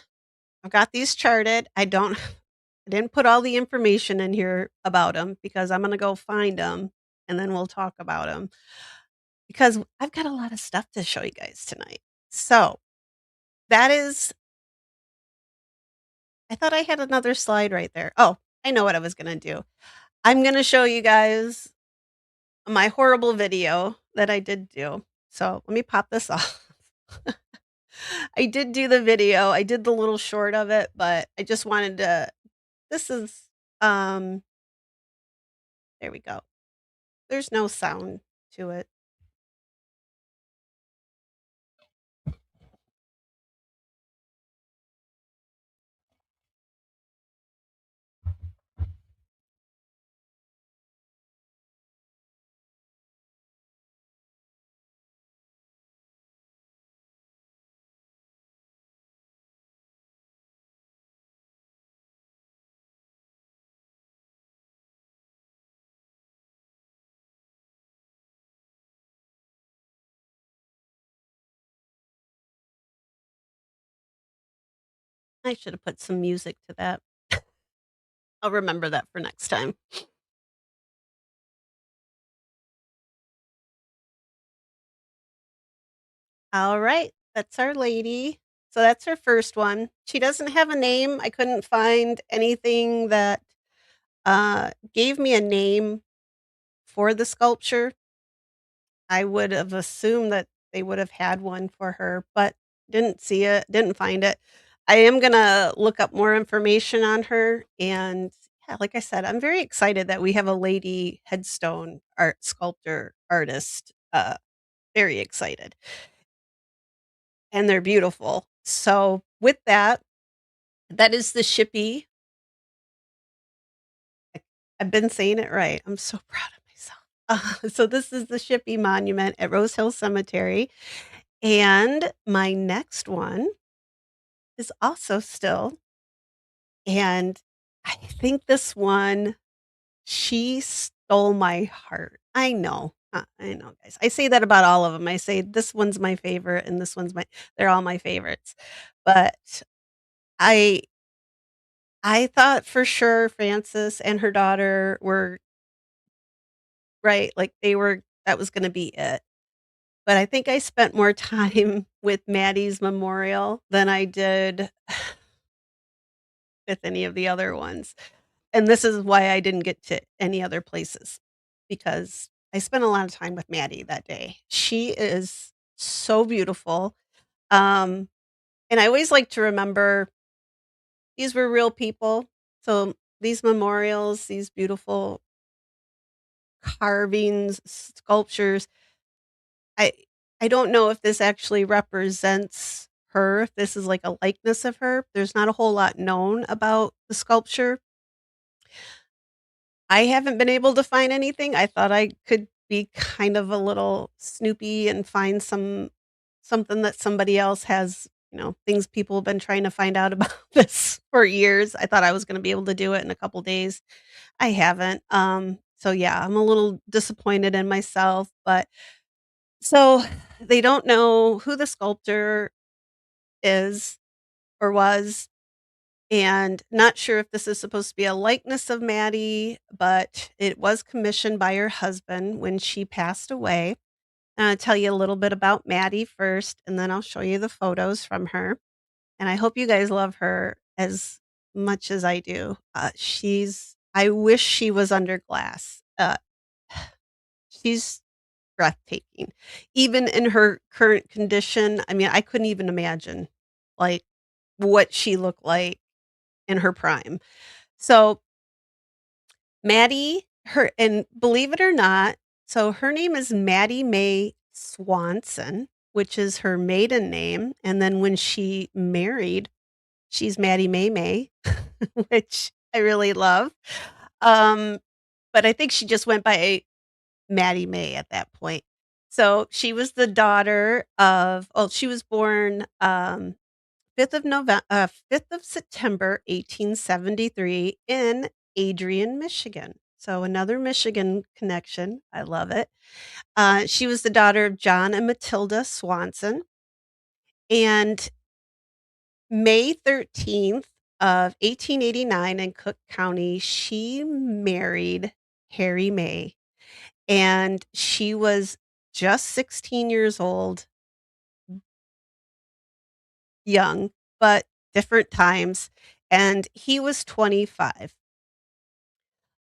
I've got these charted. I didn't put all the information in here about them because I'm gonna go find them and then we'll talk about them because I've got a lot of stuff to show you guys tonight. So, that is I thought I had another slide right there. Oh, I know what I was gonna do. I'm gonna show you guys my horrible video that I did do. So, let me pop this off. I did do the video. I did the little short of it, but I just wanted to this is um there we go. There's no sound to it. I should have put some music to that. I'll remember that for next time. All right, that's our lady. So that's her first one. She doesn't have a name. I couldn't find anything that gave me a name for the sculpture. I would have assumed that they would have had one for her, but didn't see it, didn't find it. I am gonna look up more information on her, and yeah, like I said, I'm very excited that we have a lady headstone art sculptor artist. Very excited, and they're beautiful. So with that, that is the Shippey. I- I've been saying it right. I'm so proud of myself. So this is the Shippey Monument at Rosehill Cemetery. And my next one is also still, and I think this one, she stole my heart. I know, guys. I say that about all of them. I say this one's my favorite and this one's my they're all my favorites. But I I thought for sure Frances and her daughter were right, like they were that was gonna be it. But I think I spent more time with Mattie's memorial than I did with any of the other ones. And this is why I didn't get to any other places, because I spent a lot of time with Mattie that day. She is so beautiful, um, and I always like to remember these were real people. So these memorials, these beautiful carvings, sculptures, I I don't know if this actually represents her, if this is like a likeness of her. There's not a whole lot known about the sculpture. I haven't been able to find anything. I thought I could be kind of a little snoopy and find something that somebody else has, things people have been trying to find out about this for years. I thought I was gonna be able to do it in a couple days. I haven't. So yeah, I'm a little disappointed in myself, but so they don't know who the sculptor is or was. And not sure if this is supposed to be a likeness of Maddie, but it was commissioned by her husband when she passed away. I'll tell you a little bit about Maddie first, and then I'll show you the photos from her. And I hope you guys love her as much as I do. I wish she was under glass. She's breathtaking. Even in her current condition, I mean, I couldn't even imagine like what she looked like in her prime. So Maddie, her and believe it or not, so her name is Mattie May Swanson, which is her maiden name, and then when she married, she's Mattie May, which I really love. Um, but I think she just went by Mattie May at that point. So she was the daughter of she was born 5th of September, 1873 in Adrian, Michigan. So another Michigan connection. I love it. She was the daughter of John and Matilda Swanson. And May 13th of 1889 in Cook County, she married Harry May. And she was just 16 years old, young, but different times. And he was 25.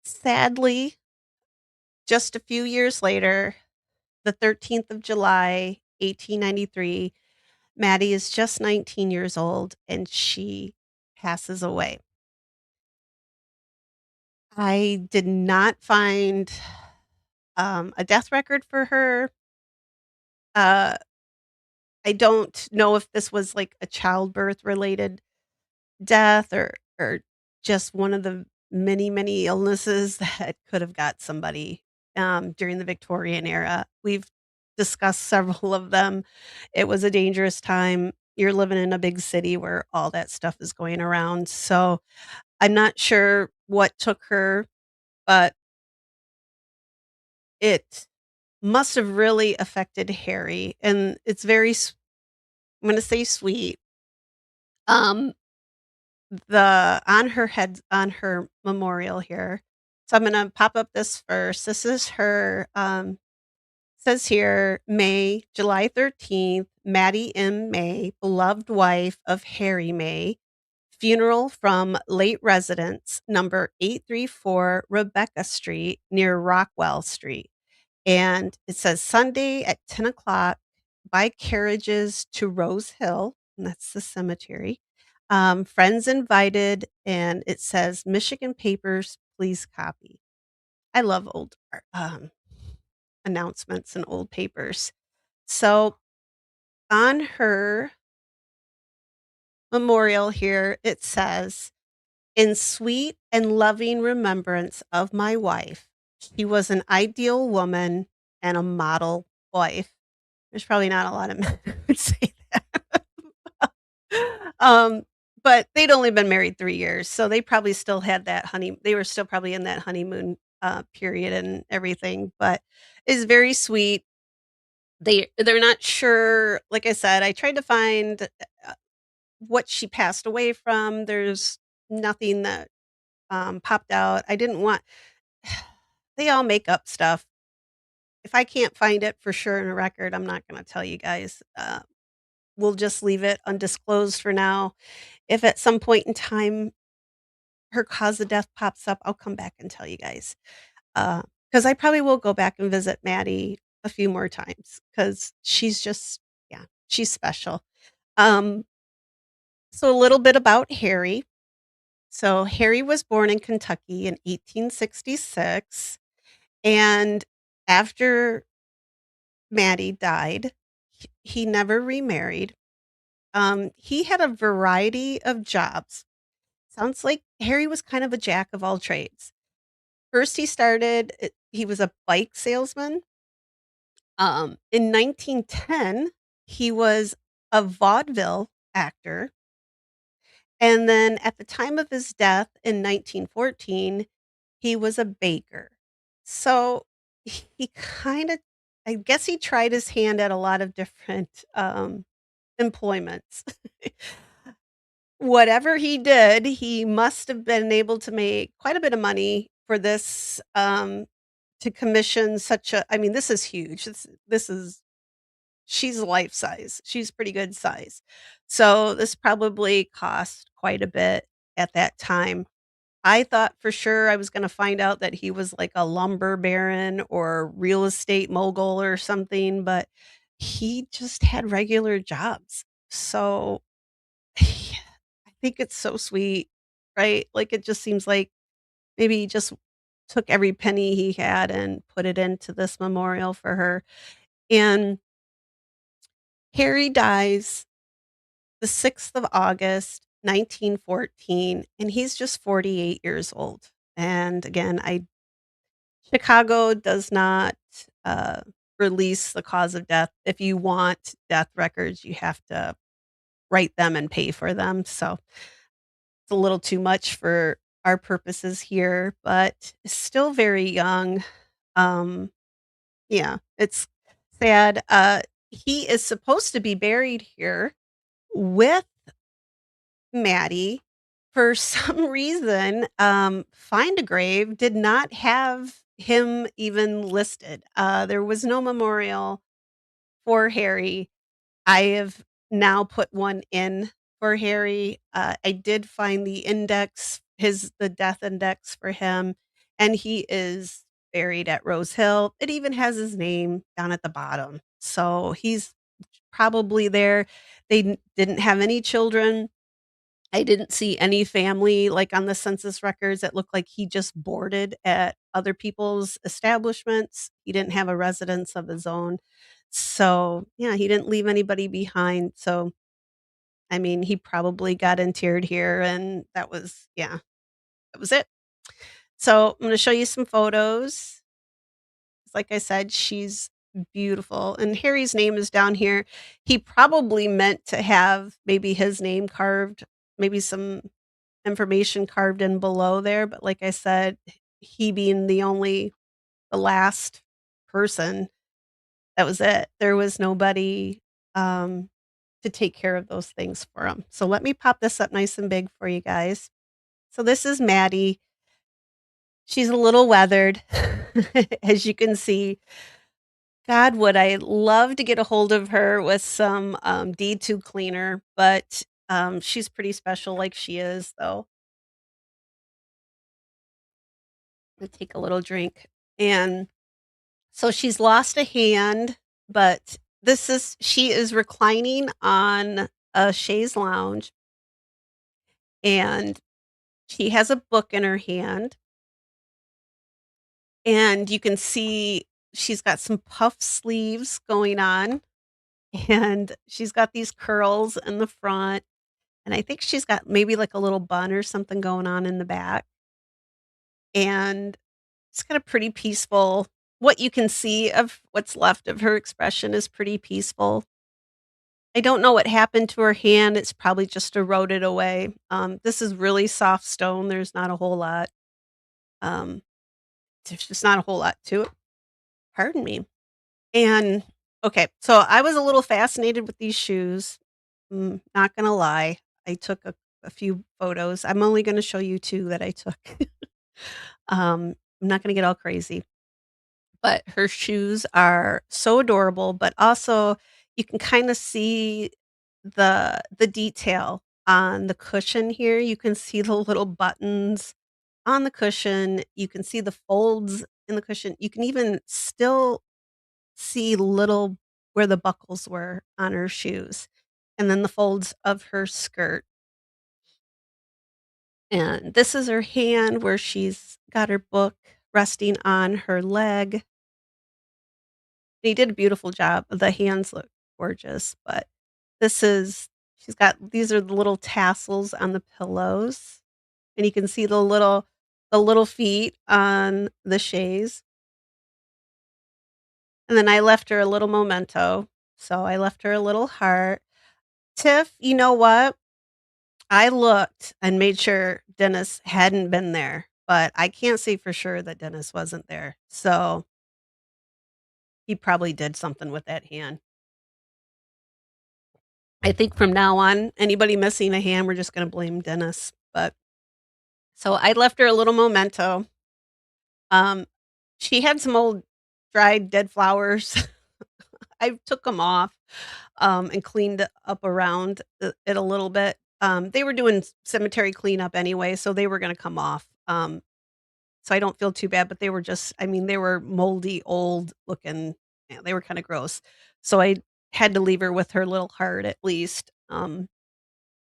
Sadly, just a few years later, the 13th of July, 1893, Maddie is just 19 years old and she passes away. I did not find a death record for her. Uh, I don't know if this was like a childbirth related death or just one of the many, many illnesses that could have got somebody, during the Victorian era. We've discussed several of them. It was a dangerous time. You're living in a big city where all that stuff is going around, so I'm not sure what took her, but it must have really affected Harry, and it's very I'm gonna say sweet. the on her memorial here. So I'm gonna pop up this first. This is her, says here, May, July 13th, Mattie M. May, beloved wife of Harry May, funeral from late residence, number 834 Rebecca Street near Rockwell Street. And it says Sunday at 10 o'clock by carriages to Rosehill, and that's the cemetery. Friends invited, and it says Michigan papers, please copy. I love old announcements and old papers. So on her memorial here, it says, in sweet and loving remembrance of my wife, she was an ideal woman and a model wife. There's probably not a lot of men who would say that. Um, but they'd only been married 3 years, so they probably still had that they were still probably in that honeymoon, period and everything, but it's very sweet. They're not sure, like I said, I tried to find, what she passed away from. There's nothing that, popped out. I didn't want they all make up stuff. If I can't find it for sure in a record, I'm not gonna tell you guys. We'll just leave it undisclosed for now. If at some point in time her cause of death pops up, I'll come back and tell you guys. Because I probably will go back and visit Mattie a few more times because she's just, yeah, she's special. Um, so a little bit about Harry. So Harry was born in Kentucky in 1866, and after Mattie died, he never remarried. He had a variety of jobs. Sounds like Harry was kind of a jack of all trades. First, he was a bike salesman. In 1910, he was a vaudeville actor. And then at the time of his death in 1914, he was a baker. So he kind of, I guess he tried his hand at a lot of different employments. Whatever he did, he must have been able to make quite a bit of money for this, to commission such a, I mean, this is huge. This is she's life size. She's pretty good size. So this probably cost quite a bit at that time. I thought for sure I was gonna find out that he was like a lumber baron or real estate mogul or something, but he just had regular jobs. So I think it's so sweet, right? Like, it just seems like maybe he just took every penny he had and put it into this memorial for her. And Harry dies the 6th of August, 1914, and he's just 48 years old. And again, I Chicago does not, uh, release the cause of death. If you want death records, you have to write them and pay for them, so it's a little too much for our purposes here, but still very young. Um, yeah, it's sad. He is supposed to be buried here with Mattie. For some reason, Find a Grave did not have him even listed. There was no memorial for Harry. I have now put one in for Harry. I did find the death index for him, and he is buried at Rose Hill. It even has his name down at the bottom. So he's probably there. Didn't have any children. I didn't see any family like on the census records. It looked like he just boarded at other people's establishments. He didn't have a residence of his own. So, yeah, he didn't leave anybody behind. So, I mean, he probably got interred here and that was it. So, I'm going to show you some photos. Like I said, she's beautiful. And Harry's name is down here. He probably meant to have maybe his name carved, maybe some information carved in below there, but like I said, he being the last person, that was it. There was nobody, um to take care of those things for him. So let me pop this up nice and big for you guys. So this is Mattie. She's a little weathered, as you can see. God, would I love to get a hold of her with some, D2 cleaner, but, she's pretty special like she is, though. I'll take a little drink. And so she's lost a hand, but she is reclining on a chaise lounge, and she has a book in her hand, and you can see she's got some puff sleeves going on, and she's got these curls in the front. And I think she's got maybe like a little bun or something going on in the back, and it's got a pretty peaceful what you can see of what's left of her expression is pretty peaceful. I don't know what happened to her hand, it's probably just eroded away. This is really soft stone, there's not a whole lot, um, there's just not a whole lot to it. Pardon me. And, okay, so I was a little fascinated with these shoes, not gonna lie. I took a few photos. I'm only gonna show you 2 that I took. I'm not gonna get all crazy, but her shoes are so adorable, but also you can kinda see the detail on the cushion here. You can see the little buttons on the cushion. You can see the folds in the cushion. You can even still see little where the buckles were on her shoes, and then the folds of her skirt. And this is her hand where she's got her book resting on her leg. They did a beautiful job. The hands look gorgeous, but this is she's got these are the little tassels on the pillows, and you can see the little feet on the chaise. And then I left her a little memento. So I left her a little heart. Tiff, you know what? I looked and made sure Dennis hadn't been there, but I can't say for sure that Dennis wasn't there. So he probably did something with that hand. I think from now on, anybody missing a hand, we're just gonna blame Dennis. But so I left her a little memento. Um, she had some old dried dead flowers. I took them off, and cleaned up around it a little bit. They were doing cemetery cleanup anyway, so they were gonna come off. So I don't feel too bad, but they were just I mean, they were moldy, old looking, yeah, they were kinda gross. So I had to leave her with her little heart at least.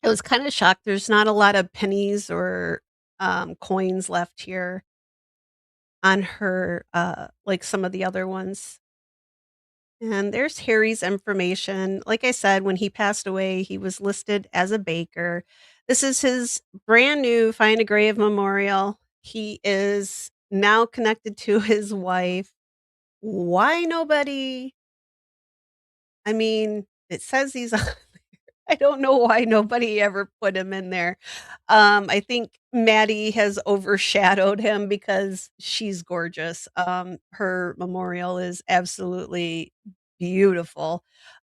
I was kinda shocked there's not a lot of pennies or, coins left here on her, like some of the other ones. And there's Harry's information. Like I said, when he passed away, he was listed as a baker. This is his brand new Find a Grave memorial. He is now connected to his wife. Why nobody I mean, it says he's I don't know why nobody ever put him in there. I think Mattie has overshadowed him because she's gorgeous. Her memorial is absolutely beautiful.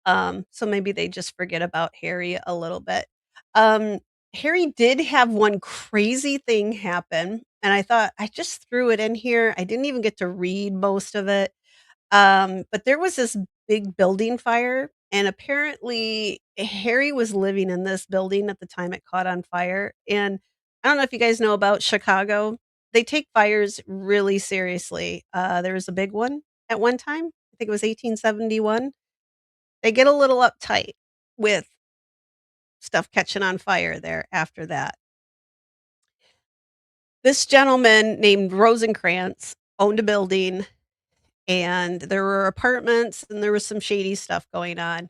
So maybe they just forget about Harry a little bit. Um, Harry did have one crazy thing happen, and I thought I just threw it in here. I didn't even get to read most of it. But there was this big building fire, and apparently Harry was living in this building at the time it caught on fire. And I don't know if you guys know about Chicago. They take fires really seriously. There was a big one at one time. I think it was 1871. They get a little uptight with stuff catching on fire there after that. This gentleman named Rosencrantz owned a building, and there were apartments and there was some shady stuff going on.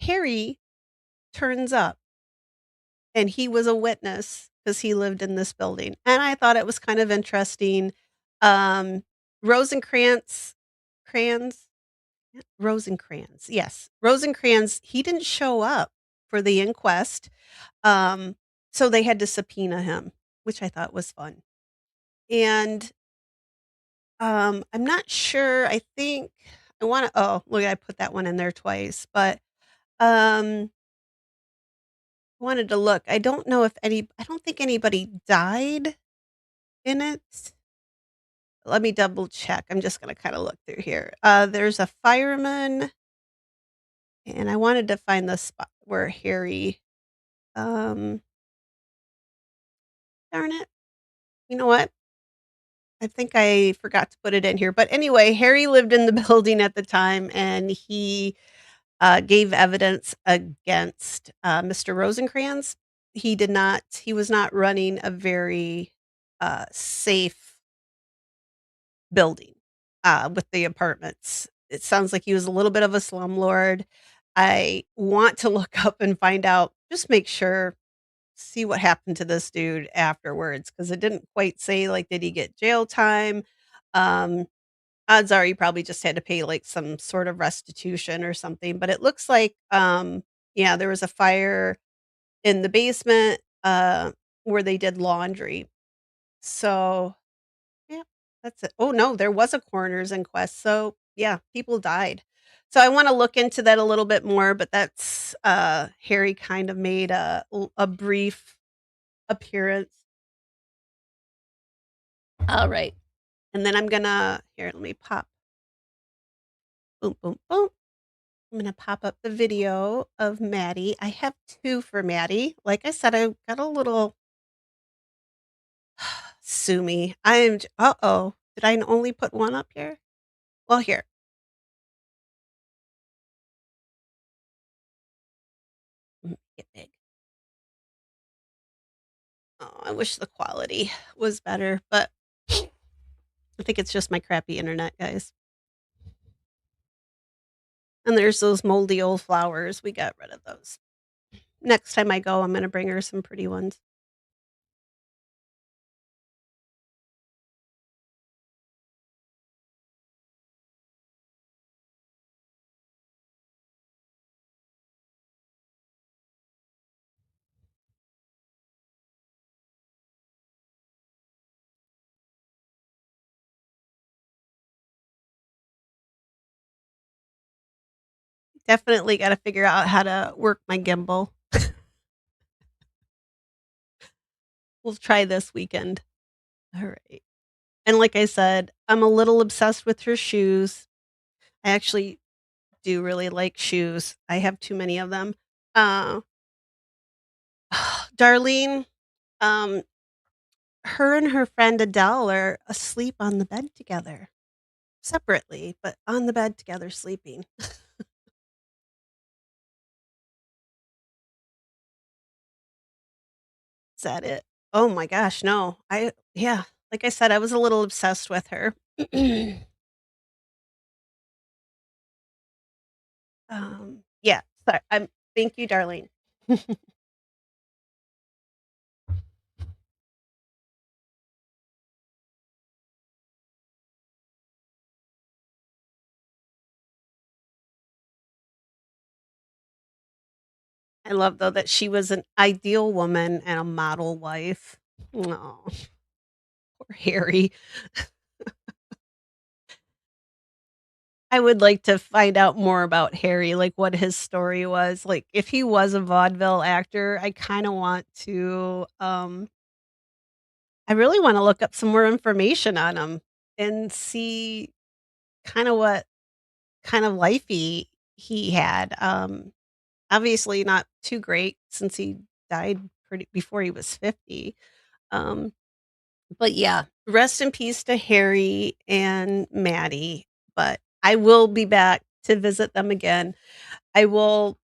Harry turns up, and he was a witness because he lived in this building, and I thought it was kind of interesting. Um, Rosencrantz Crans Rosencrantz, yes, Rosencrantz, he didn't show up for the inquest, so they had to subpoena him, which I thought was fun. And, I'm not sure, I think I wanna oh, look, I put that one in there twice, but, um wanted to look. I don't think anybody died in it. Let me double check. I'm just gonna kinda look through here. There's a fireman, and I wanted to find the spot where Harry, um darn it. You know what? I think I forgot to put it in here, but anyway, Harry lived in the building at the time, and he, gave evidence against, Mr. Rosencrantz. He was not running a very, safe building, with the apartments. It sounds like he was a little bit of a slumlord. I want to look up and find out, just make sure, see what happened to this dude afterwards, because it didn't quite say, like, did he get jail time? Um, Odds are he probably just had to pay, like, some sort of restitution or something, but it looks like, yeah, there was a fire in the basement, where they did laundry. So, yeah, that's it. Oh, no, there was a coroner's inquest, so, yeah, people died. So I wanna look into that a little bit more, but that's, Harry kind of made a brief appearance. Alright, and then I'm gonna here, let me pop boom, boom, boom. I'm gonna pop up the video of Mattie. I have 2 for Mattie. Like I said, I got a little sue me. Uh-oh. Did I only put 1 up here? Well, here. Get big. Oh, I wish the quality was better, but I think it's just my crappy internet, guys. And there's those moldy old flowers. We got rid of those. Next time I go, I'm gonna bring her some pretty ones. Definitely gotta figure out how to work my gimbal. We'll try this weekend. Alright. And like I said, I'm a little obsessed with her shoes. I actually do really like shoes. I have too many of them. Uh, Darlene, um, her and her friend Adele are asleep on the bed together, separately, but on the bed together sleeping. Is that it? Oh my gosh, no. Yeah, like I said, I was a little obsessed with her. Yeah, thank you, Darlene. I love though that she was an ideal woman and a model wife. Oh, poor Harry. I would like to find out more about Harry, like what his story was. Like if he was a vaudeville actor, I kind of want to I really want to look up some more information on him and see kind of what kind of life he had. Obviously not too great since he died pretty before he was 50. Um but yeah, rest in peace to Harry and Maddie, but I will be back to visit them again. I will,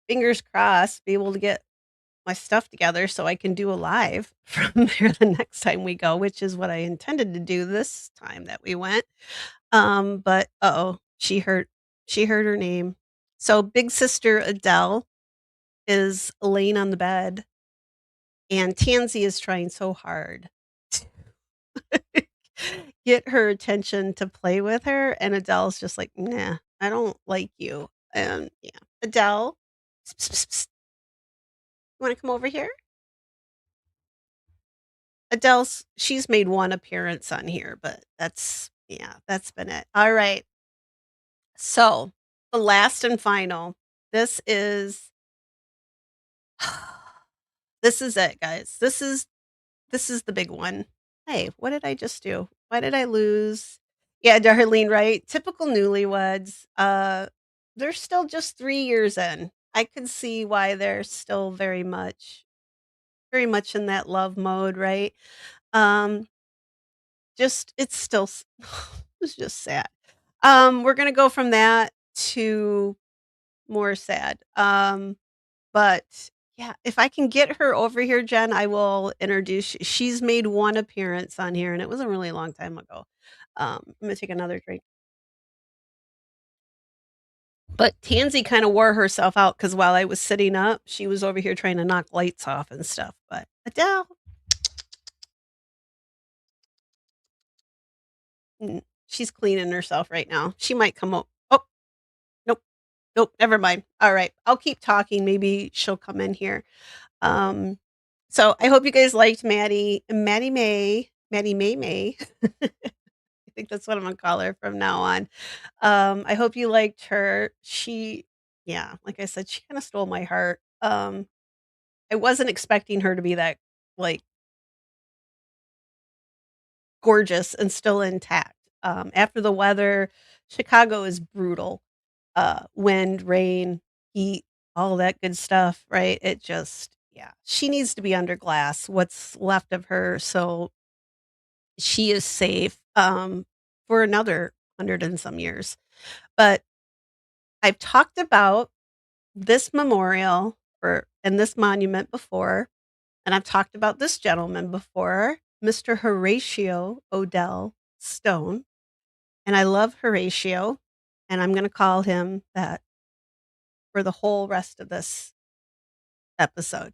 fingers crossed, be able to get my stuff together so I can do a live from there the next time we go, which is what I intended to do this time that we went. But uh-oh, she heard her name. So big sister Adele is laying on the bed and Tansy is trying so hard get her attention to play with her, and Adele's just like, "Nah, I don't like you." And yeah, Adele, "Psst, psst, psst, you wanna come over here?" She's made 1 appearance on here, but that's yeah, that's been it. Alright, so, the last and final, this is This is it, guys. This is the big one. Hey, what did I just do? Why did I lose? Yeah, Darlene, right? Typical newlyweds. They're still just 3 years in. I could see why they're still very much in that love mode, right? Um, just it's still it's just sad. We're gonna go from that to more sad. But yeah, if I can get her over here, Jen, I will introduce she's made one appearance on here, and it was a really long time ago. I'm gonna take another drink. But Tansy kinda wore herself out because while I was sitting up, she was over here trying to knock lights off and stuff, but Adele, she's cleaning herself right now. She might come o oh, nope, nope, never mind. Alright, I'll keep talking, maybe she'll come in here. Um, so I hope you guys liked Mattie May. I think that's what I'm gonna call her from now on. I hope you liked her. Yeah, like I said, she kinda stole my heart. I wasn't expecting her to be that, like, gorgeous and still intact. After the weather, Chicago is brutal. Wind, rain, heat, all that good stuff, right? It just yeah, she needs to be under glass, what's left of her, so she is safe, for another 100 and some years. But I've talked about this memorial or and this monument before, and I've talked about this gentleman before, Mr. Horatio Odell Stone, and I love Horatio, and I'm gonna call him that for the whole rest of this episode.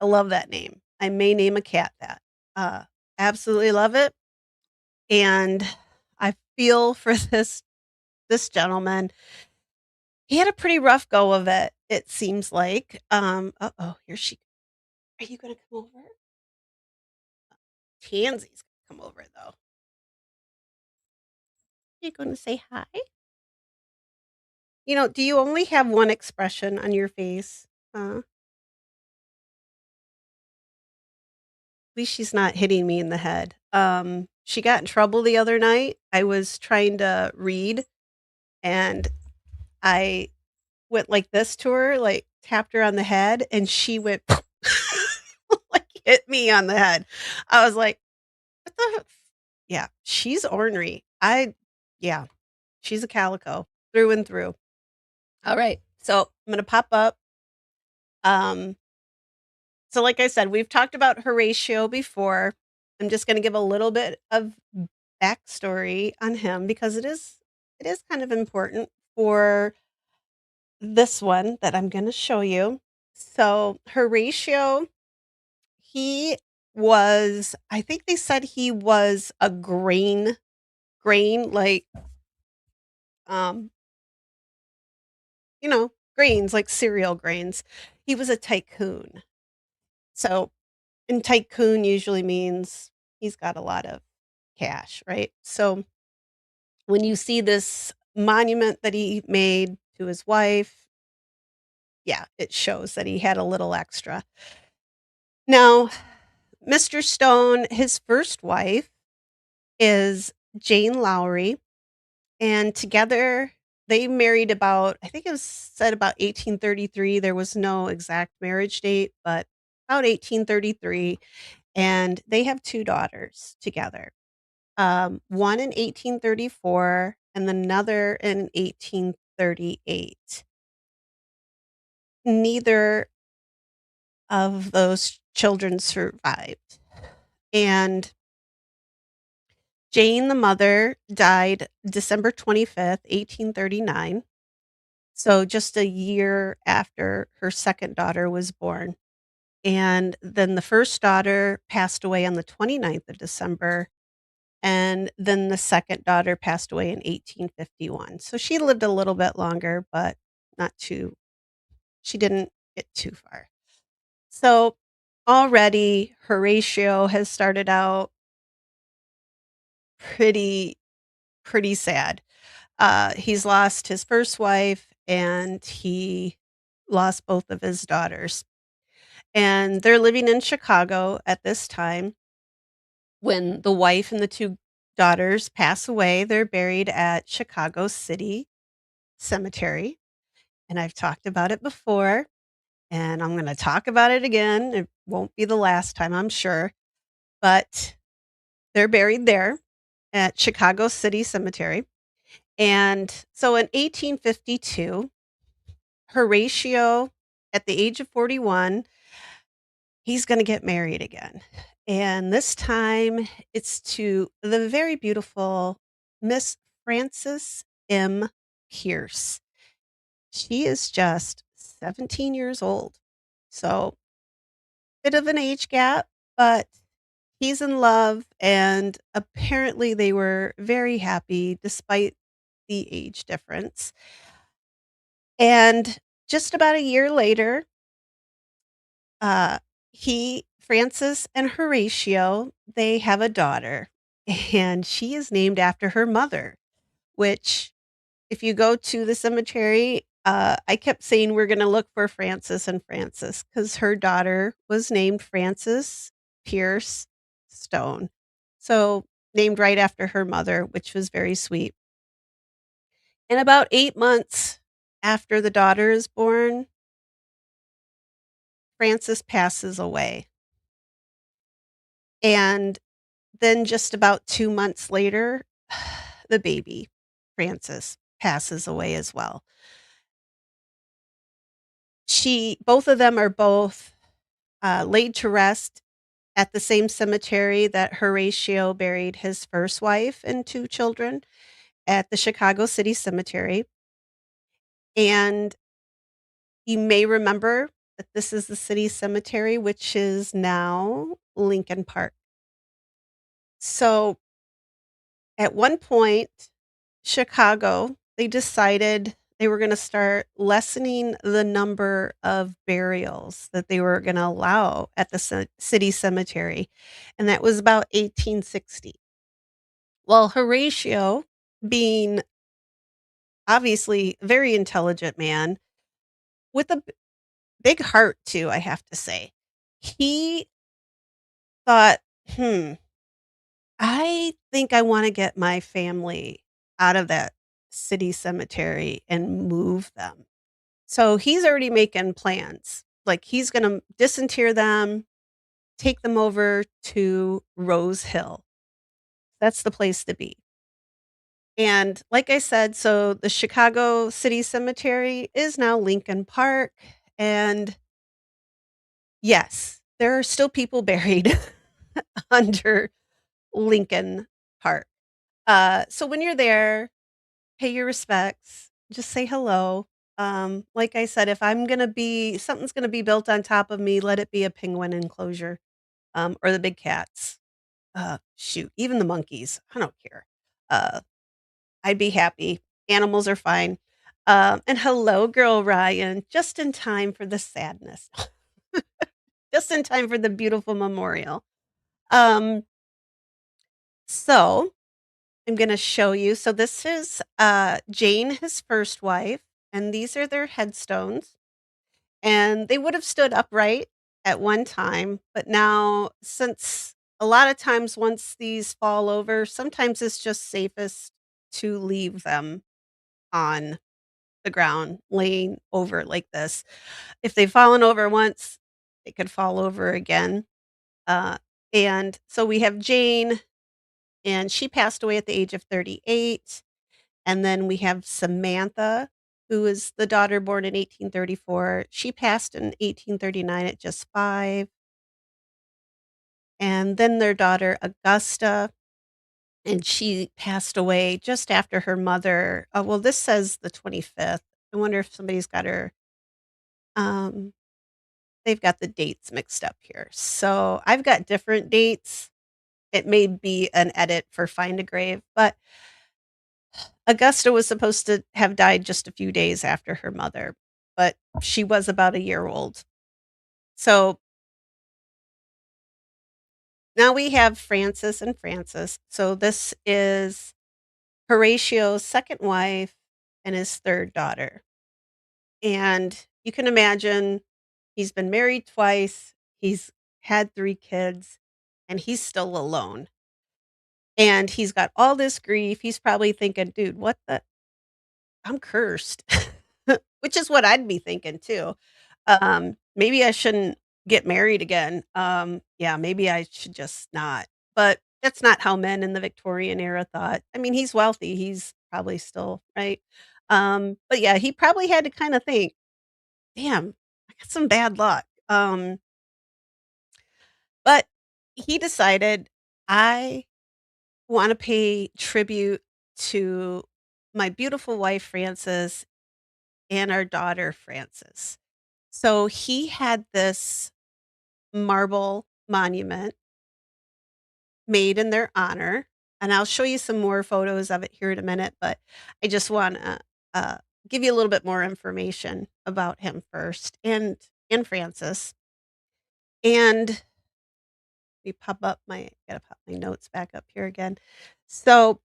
I love that name. I may name a cat that. Uh, Absolutely love it, and I feel for this gentleman. He had a pretty rough go of it, it seems like. Uh-oh, here she are you gonna come over? Tansy's gonna come over, though. You gonna say hi? Do you only have one expression on your face? At least she's not hitting me in the head. She got in trouble the other night. I was trying to read, and I went like this to her, like, tapped her on the head, and she went like, hit me on the head. I was like, "What the" Yeah, she's ornery. Yeah, she's a calico through and through. Alright, so I'm gonna pop up. Um, so like I said, we've talked about Horatio before. I'm just gonna give a little bit of backstory on him because it is kind of important for this one that I'm gonna show you. So, Horatio, he was I think they said he was a grain, like, um, grains, like cereal grains. He was a tycoon. So and tycoon usually means he's got a lot of cash, right? So, when you see this monument that he made to his wife, yeah, it shows that he had a little extra. Now, Mr. Stone, his first wife is Jane Lowry, and together they married about I think it was said about 1833, there was no exact marriage date, but about 1833, and they have 2 daughters together. One in 1834 and another in 1838. Neither of those children survived, and Jane, the mother, died December 25th, 1839, so just a year after her second daughter was born, and then the first daughter passed away on the 29th of December, and then the second daughter passed away in 1851, so she lived a little bit longer, but not too she didn't get too far. So, already Horatio has started out pretty pretty sad. He's lost his first wife and he lost both of his daughters. and they're living in Chicago at this time. When the wife and the 2 daughters pass away, they're buried at Chicago City Cemetery, and I've talked about it before, and I'm gonna talk about it again. It won't be the last time, I'm sure, but they're buried there at Chicago City Cemetery, and so in 1852, Horatio, at the age of 41, he's gonna get married again, and this time it's to the very beautiful Miss Frances M. Pearce. She is just 17 years old, so bit of an age gap, but he's in love, and apparently they were very happy despite the age difference, and just about a year later, Uh, he Francis and Horatio, they have a daughter, and she is named after her mother, which if you go to the cemetery, I kept saying we're gonna look for Francis and Francis because her daughter was named Frances Pierce Stone. So, named right after her mother, which was very sweet. And about 8 months after the daughter is born, Frances passes away, and then just about 2 months later, the baby, Frances, passes away as well. She Both of them are both, laid to rest at the same cemetery that Horatio buried his first wife and 2 children, at the Chicago City Cemetery, and you may remember that this is the city cemetery, which is now Lincoln Park. So, at one point, Chicago, they decided they were gonna start lessening the number of burials that they were gonna allow at the city cemetery, and that was about 1860. Well, Horatio, being obviously a very intelligent man with a big heart too, I have to say, he thought, "Hmm, I think I wanna get my family out of that city cemetery and move them." So he's already making plans. Like he's gonna disinter them, take them over to Rosehill. That's the place to be. And like I said, so the Chicago City Cemetery is now Lincoln Park. And yes, there are still people buried under Lincoln Park. So when you're there, pay your respects, just say hello. Like I said, if I'm gonna be something's gonna be built on top of me, let it be a penguin enclosure, or the big cats. Shoot, even the monkeys, I don't care. Uh, I'd be happy. Animals are fine. And hello, girl Ryan, just in time for the sadness, just in time for the beautiful memorial. Um, so I'm gonna show you. So this is Jane, his first wife, and these are their headstones. And they would have stood upright at one time, but now since a lot of times once these fall over, sometimes it's just safest to leave them on the ground, laying over like this. If they've fallen over once, they could fall over again. Uh, and so we have Jane, and she passed away at the age of 38. And then we have Samantha, who is the daughter born in 1834. She passed in 1839 at just 5. And then their daughter, Augusta, and she passed away just after her mother. Well, this says the 25th. I wonder if somebody's got her, um, they've got the dates mixed up here. So I've got different dates. It may be an edit for Find a Grave, but Augusta was supposed to have died just a few days after her mother, but she was about a year old. So now we have Francis and Francis. So this is Horatio's second wife and his third daughter. And you can imagine He's been married twice, he's had 3 kids, and he's still alone. And he's got all this grief, he's probably thinking, "Dude, what the I'm cursed." Which is what I'd be thinking too. Maybe I shouldn't get married again. Yeah, maybe I should just not. But that's not how men in the Victorian era thought. I mean, he's wealthy, he's probably still, right? But yeah, he probably had to kinda think, "Damn, I got some bad luck." But he decided, "I wanna pay tribute to my beautiful wife, Frances, and our daughter, Frances." So he had this marble monument made in their honor, and I'll show you some more photos of it here in a minute, but I just wanna, give you a little bit more information about him first and Frances. And we pop up my gotta pop my notes back up here again. So,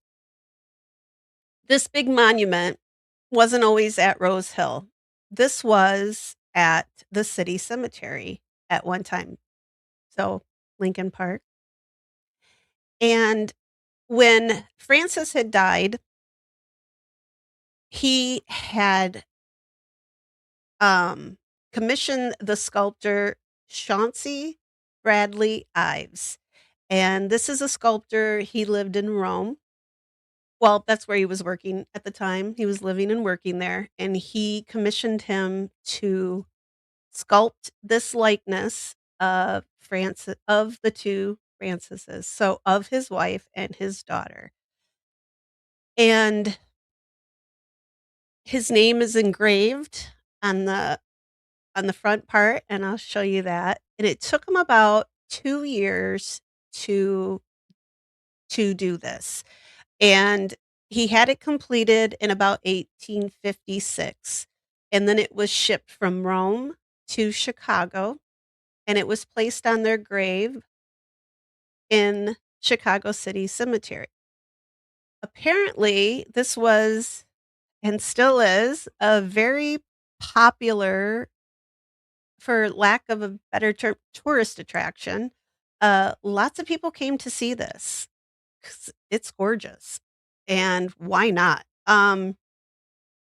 this big monument wasn't always at Rose Hill. This was at the city cemetery at one time, so Lincoln Park. And when Francis had died, he had, um, commissioned the sculptor Chauncey Bradley Ives, and this is a sculptor, he lived in Rome. Well, that's where he was working at the time, he was living and working there, and he commissioned him to sculpt this likeness of Francis of the 2 Francises, so of his wife and his daughter. And his name is engraved on the front part, and I'll show you that, and it took him about 2 years to do this, and he had it completed in about 1856, and then it was shipped from Rome to Chicago, and it was placed on their grave in Chicago City Cemetery. Apparently, this was, and still is, a very popular, for lack of a better term, tourist attraction. Lots of people came to see this 'cause it's gorgeous, and why not?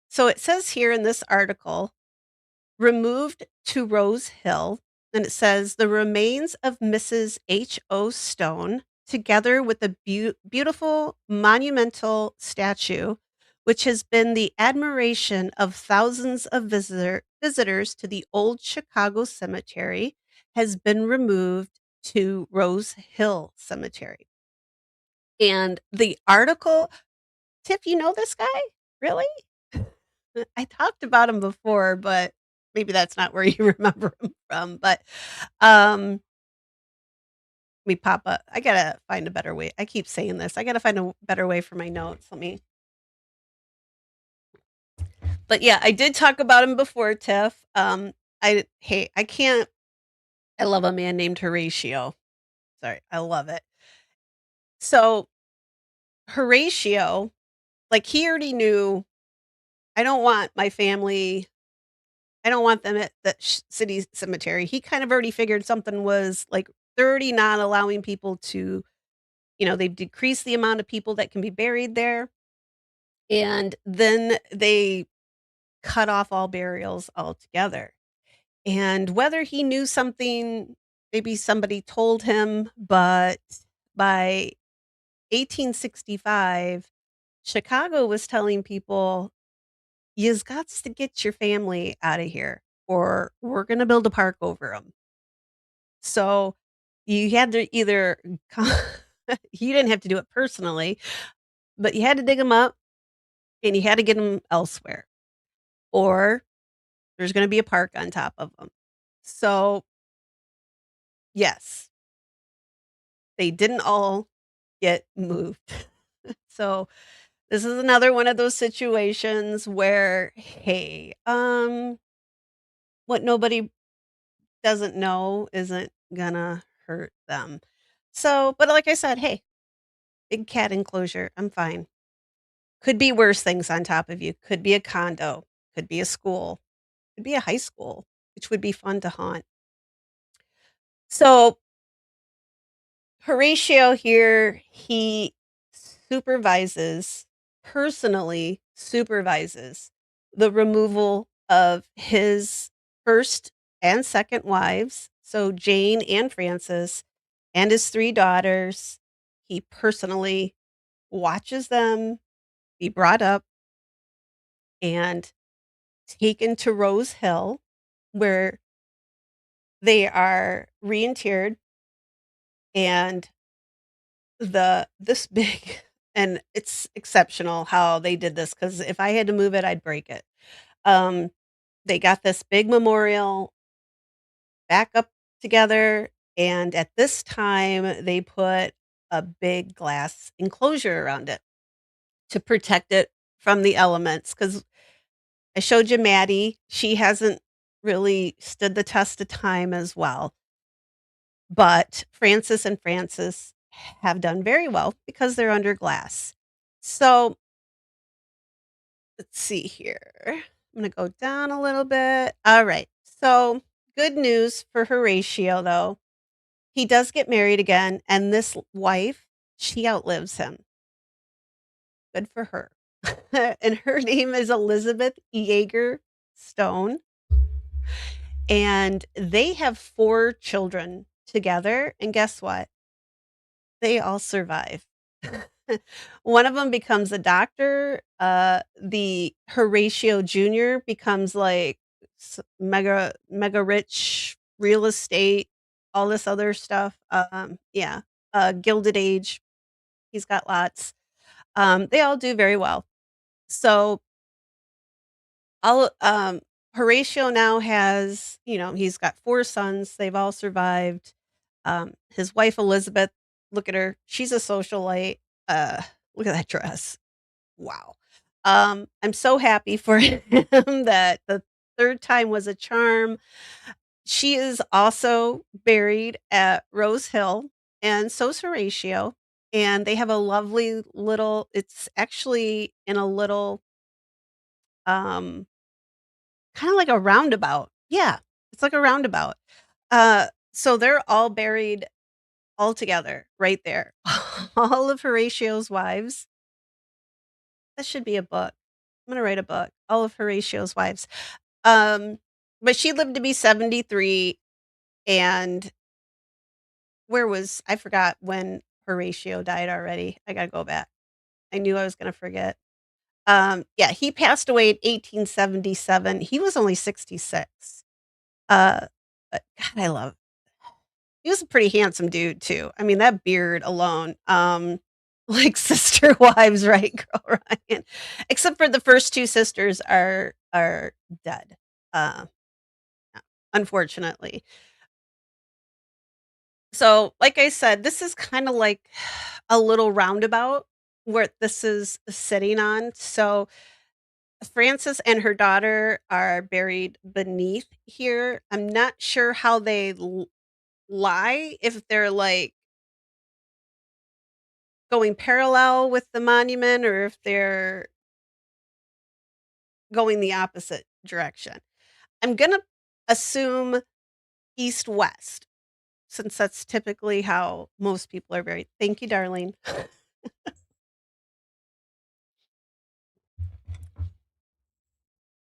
So it says here in this article, removed to Rose Hill, and it says the remains of Mrs. H.O. Stone, together with a beautiful monumental statue, which has been the admiration of thousands of visitors to the old Chicago cemetery, has been removed to Rose Hill Cemetery. And the article, Tiff, you know this guy? Really? I talked about him before, but maybe that's not where you remember him from, but, um, let me pop up I gotta find a better way. I keep saying this. I gotta find a better way for my notes. Let me but yeah, I did talk about him before, Tiff. I can't I love a man named Horatio. Sorry, I love it. So, Horatio, like, he already knew, I don't want my family I don't want them at the city cemetery. He kind of already figured something was, like, they're already not allowing people to, they've decreased the amount of people that can be buried there, and then they cut off all burials altogether. And whether he knew something, maybe somebody told him, but by 1865, Chicago was telling people, "Yous gots to get your family out of here, or we're gonna build a park over them." So, you had to either you didn't have to do it personally, but you had to dig them up, and you had to get them elsewhere, or there's gonna be a park on top of them. So, yes, they didn't all get moved. So, this is another one of those situations where, hey, what nobody doesn't know isn't gonna hurt them. So, but like I said, hey, big cat enclosure, I'm fine. Could be worse things on top of you. Could be a condo, could be a school, could be a high school. which would be fun to haunt. So Horatio here, he supervises, personally supervises the removal of his first and second wives, so Jane and Frances, and his 3 daughters. He personally watches them be brought up and taken to Rose Hill, where they are reinterred, and the this big and it's exceptional how they did this, because if I had to move it, I'd break it. Um, they got this big memorial back up together, and at this time, they put a big glass enclosure around it to protect it from the elements. Because I showed you Mattie, she hasn't really stood the test of time as well, but Frances and Frances have done very well because they're under glass. So let's see here. I'm gonna go down a little bit. All right. So good news for Horatio, though. He does get married again, and this wife, she outlives him. Good for her. And her name is Elizabeth Yeager Stone, and they have 4 children together. And guess what? They all survive. One of them becomes a doctor, the Horatio Jr. becomes, like, mega rich real estate, all this other stuff, yeah, Gilded Age, he's got lots. They all do very well. So, all Horatio now has, he's got 4 sons, they've all survived. His wife, Elizabeth, look at her, she's a socialite, look at that dress. Wow. I'm so happy for him that the 3rd time was a charm. She is also buried at Rose Hill, and so's Horatio, and they have a lovely little, it's actually in a little, um, kinda like a roundabout. Yeah, it's like a roundabout. So they're all buried all together right there. All of Horatio's wives. That should be a book. I'm gonna write a book, All of Horatio's Wives. Um, but she lived to be 73, and I forgot when Horatio died already. I gotta go back. I knew I was gonna forget. Yeah, he passed away in 1877. He was only 66. Uh, but God, he was a pretty handsome dude too. I mean, that beard alone, like sister wives, right, Girl Ryan? Except for the first 2 sisters are dead, uh, yeah, unfortunately. So, like I said, this is kinda like a little roundabout where this is sitting on. So, Frances and her daughter are buried beneath here. I'm not sure how they lie, if they're, like, going parallel with the monument or if they're going the opposite direction. I'm gonna assume east-west, since that's typically how most people are buried. Thank you, darling.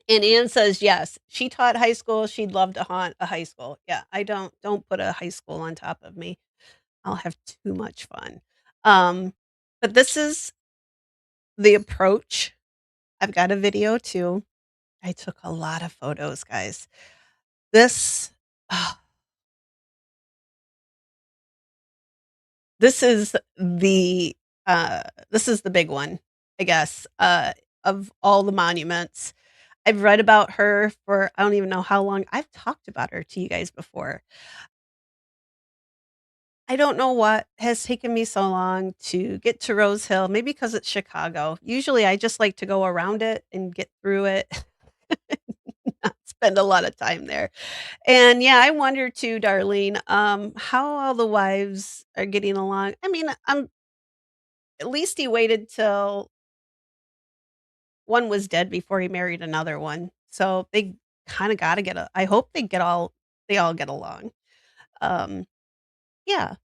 And Ann says, "Yes, she taught high school, she'd love to haunt a high school." Yeah, I don't put a high school on top of me. I'll have too much fun. Um, but this is the approach. I've got a video too. I took a lot of photos, guys. This this is the, this is the big one, I guess, of all the monuments. I've read about her for I don't even know how long. I've talked about her to you guys before. I don't know what has taken me so long to get to Rose Hill, maybe because it's Chicago. Usually, I just like to go around it and get through it, not spend a lot of time there. And, yeah, I wonder too, Darlene, how all the wives are getting along. I mean, at least he waited till one was dead before he married another one. So, they kinda gotta get a I hope they all get along. Um, yeah.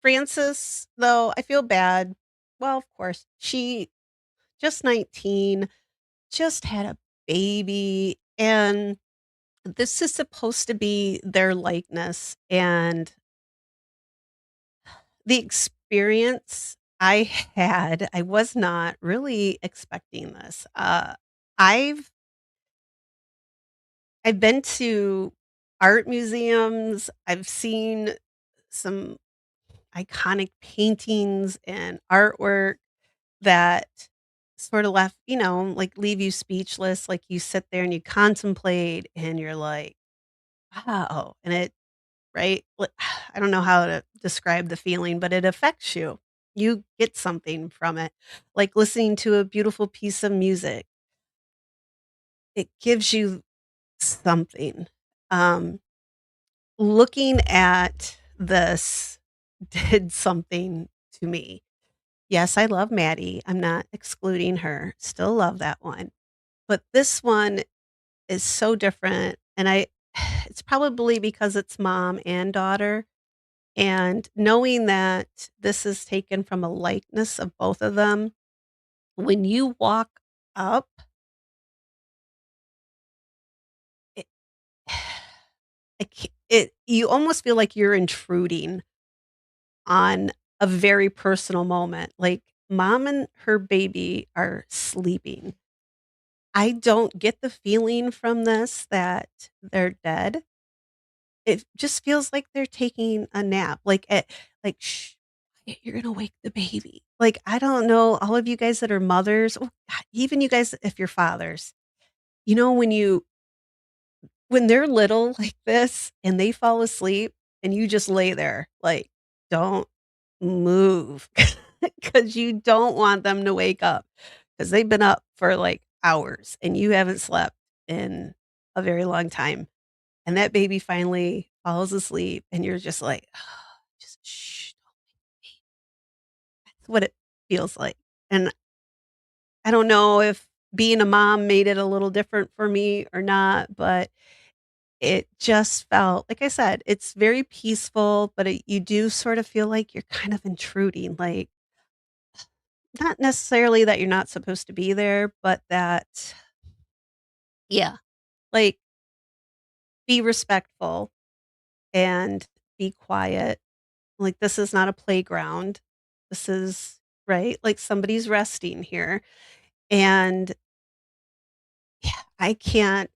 Frances, though, I feel bad. Well, of course, she just 19, just had a baby, and this is supposed to be their likeness, and the experience I had, I was not really expecting this. I've I've been to art museums, I've seen some iconic paintings and artwork that sort of left, like, leave you speechless, like, you sit there and you contemplate and you're like, "Wow," and it right? I don't know how to describe the feeling, but it affects you. You get something from it, like listening to a beautiful piece of music. It gives you something. Um, Looking at this did something to me. Yes, I love Mattie. I'm not excluding her. Still love that one. But this one is so different, and I it's probably because it's mom and daughter, and knowing that this is taken from a likeness of both of them, when you walk up, it it you almost feel like you're intruding on a very personal moment, like, mom and her baby are sleeping. I don't get the feeling from this that they're dead. It just feels like they're taking a nap, like, "Shh, you're gonna wake the baby." Like, I don't know, all of you guys that are mothers, oh, God, even you guys if you're fathers, when they're little like this and they fall asleep and you just lay there, like, don't move because you don't want them to wake up because 'cause they've been up for, like, hours and you haven't slept in a very long time. And that baby finally falls asleep, and you're just like, "Just shh, that's what it feels like." And I don't know if being a mom made it a little different for me or not, but it just felt like I said, it's very peaceful, but you do sort of feel like you're kind of intruding, like, not necessarily that you're not supposed to be there, but that yeah, like, be respectful and be quiet. Like, this is not a playground. This is right? Like, somebody's resting here, and yeah, I can't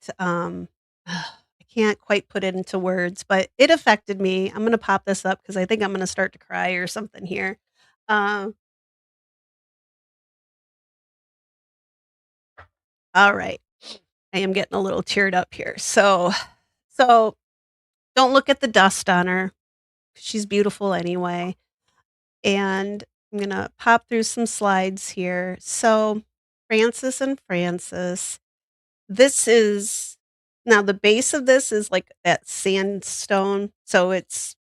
quite put it into words, but it affected me. I'm gonna pop this up because I think I'm gonna start to cry or something here. Um, alright. I am getting a little teared up here. So, don't look at the dust on her. She's beautiful anyway, and I'm gonna pop through some slides here. So, Francis and Francis. This is now the base of this is like that sandstone, so it's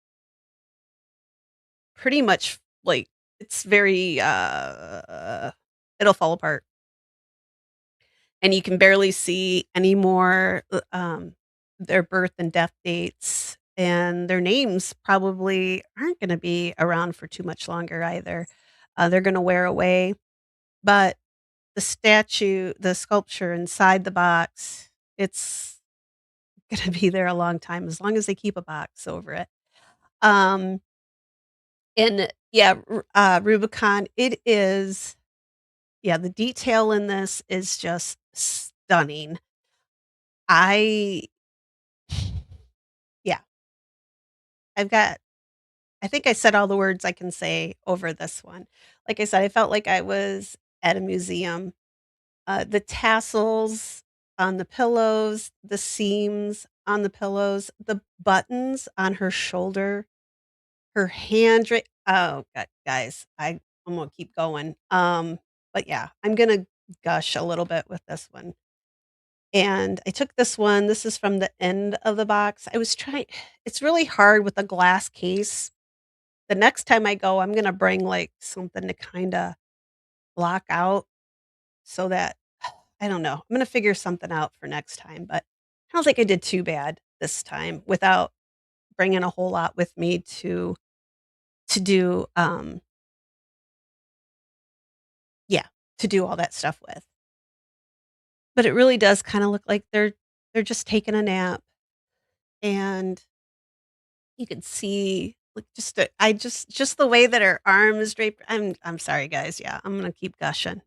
pretty much like it's very, it'll fall apart, and you can barely see any more, their birth and death dates, and their names probably aren't gonna be around for too much longer either. They're gonna wear away, but the sculpture inside the box, it's gonna be there a long time as long as they keep a box over it. Um, and yeah, Rubicon, it is yeah, the detail in this is just stunning. I yeah, I've got I think I said all the words I can say over this one. Like I said, I felt like I was at a museum. The tassels on the pillows, the seams on the pillows, the buttons on her shoulder. Her handwri oh, god guys, I'm gonna keep going, but yeah, I'm gonna gush a little bit with this one, and I took this is from the end of the box. I was trying it's really hard with a glass case. The next time I go, I'm gonna bring, like, something to kinda block out so that I don't know, I'm gonna figure something out for next time, but I don't think I did too bad this time without bringing a whole lot with me to do, yeah, to do all that stuff with. But it really does kinda look like they're just taking a nap, and you can see, like, just the I just the way that her arm is draped. I'm sorry, guys, yeah, I'm gonna keep gushing.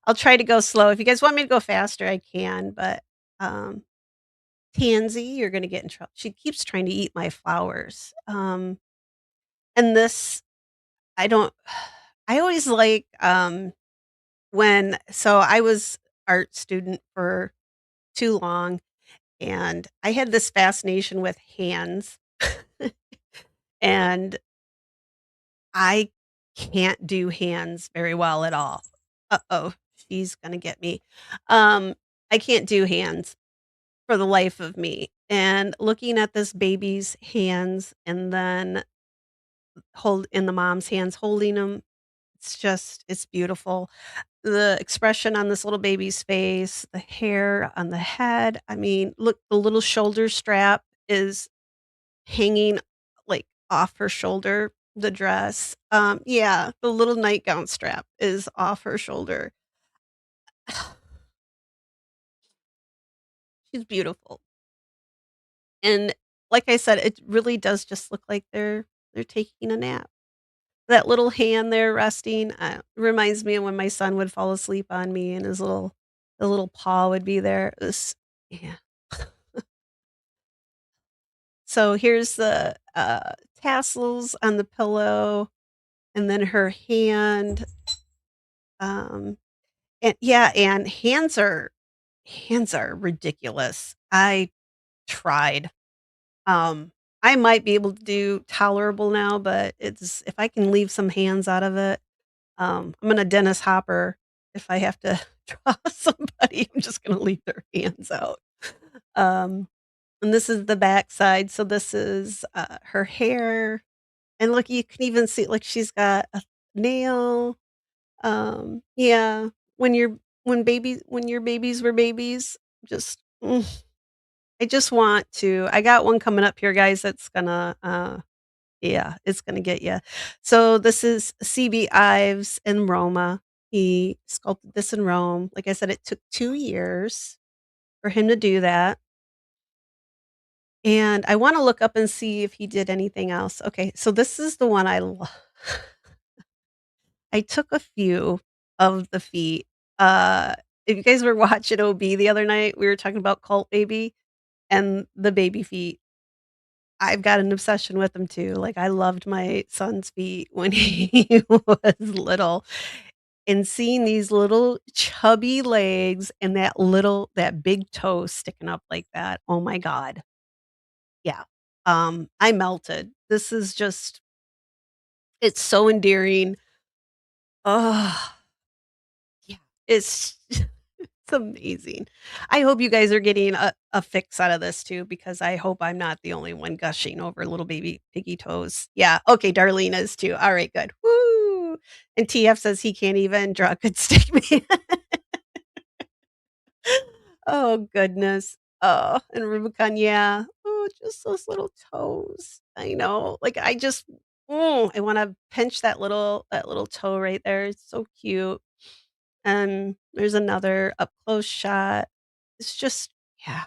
I'll try to go slow. If you guys want me to go faster, I can, but, um, Tansy, you're gonna get in trouble. She keeps trying to eat my flowers, and this I don't I always like, when so I was art student for too long, and I had this fascination with hands, and I can't do hands very well at all. Uh-oh, she's gonna get me. Um, I can't do hands for the life of me, and looking at this baby's hands and then hold in the mom's hands holding them, it's beautiful. The expression on this little baby's face, the hair on the head, I mean, look, the little shoulder strap is hanging, like, off her shoulder, the dress. Yeah, the little nightgown strap is off her shoulder. She's beautiful, and like I said, it really does just look like they're taking a nap. That little hand there resting, reminds me of when my son would fall asleep on me and his little the little paw would be there. It was yeah. So here's the, tassels on the pillow, and then her hand, um, and yeah, and hands are ridiculous. I tried. Um, I might be able to do tolerable now, but it's if I can leave some hands out of it, I'm gonna Dennis Hopper if I have to draw somebody, I'm just gonna leave their hands out. Um, and this is the backside, so this is, her hair, and look, you can even see, like, she's got a nail, yeah, when your babies were babies, just I just want to I got one coming up here, guys, that's gonna, yeah, it's gonna get you. So this is CB Ives in Roma. He sculpted this in Rome. Like I said, it took 2 years for him to do that, and I wanna look up and see if he did anything else. Okay, so this is the one I took a few of the feet. If you guys were watching OB the other night, we were talking about Cult Baby and the baby feet. I've got an obsession with them too. Like, I loved my son's feet when he was little, and seeing these little chubby legs and that big toe sticking up like that, oh my god. Yeah. I melted. This is just it's so endearing. Oh, yeah. It's it's amazing. I hope you guys are getting a fix out of this too, because I hope I'm not the only one gushing over little baby piggy toes. Yeah, okay, Darlene is too. All right, good. Woo! And TF says he can't even draw a good stick man. Oh, goodness. Oh, and Rubicon, yeah. Oh, just those little toes. I know. Like, I wanna pinch that little toe right there. It's so cute. And there's another up close shot. It's just yeah.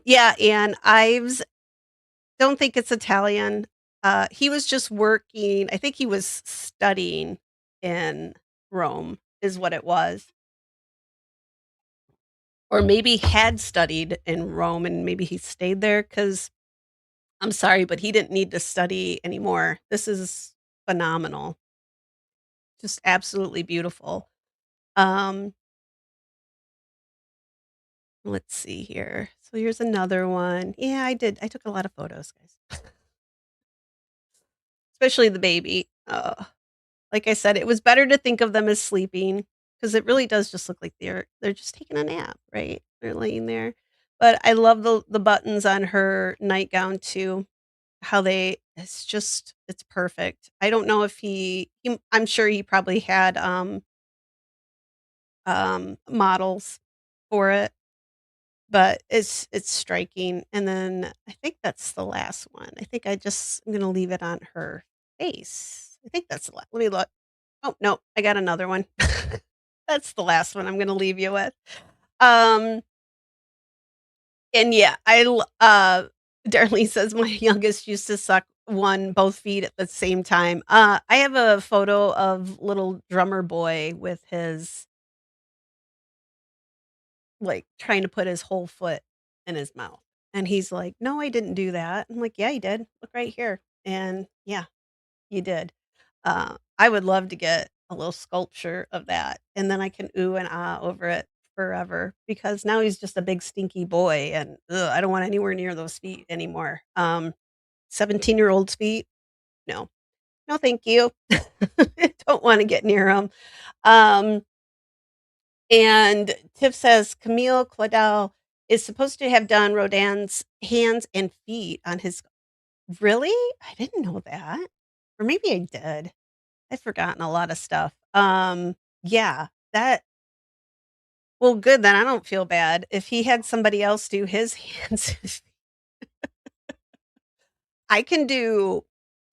Yeah, and Ives don't think it's Italian. He was just working I think he was studying in Rome is what it was. Or maybe had studied in Rome and maybe he stayed there. Because 'cause I'm sorry, but he didn't need to study anymore. This is phenomenal. Just absolutely beautiful. Um, let's see here. So here's another one. Yeah, I took a lot of photos, guys, especially the baby. Like I said, it was better to think of them as sleeping because it really does just look like they're just taking a nap, right? They're laying there. But I love the buttons on her nightgown too. How they it's perfect. I don't know if I'm sure he probably had, models for it, but it's striking, and then I think that's the last one. I'm gonna leave it on her face. I think that's the la let me look. Oh, no, I got another one. That's the last one I'm gonna leave you with. Um, and yeah, Darlene says my youngest used to suck both feet at the same time. I have a photo of little drummer boy with his like, trying to put his whole foot in his mouth, and he's like, "No, I didn't do that." I'm like, "Yeah, you did. Look right here." And yeah, you did. I would love to get a little sculpture of that, and then I can ooh and ah over it forever because now he's just a big stinky boy, and ugh, I don't want anywhere near those feet anymore. 17-year-old's feet? No. No, thank you. I don't wanna get near 'em. Um And Tiff says Camille Claudel is supposed to have done Rodin's hands and feet on his. Really? I didn't know that. Or maybe I did. I've forgotten a lot of stuff. Yeah, that well, good, then I don't feel bad. If he had somebody else do his hands, I can do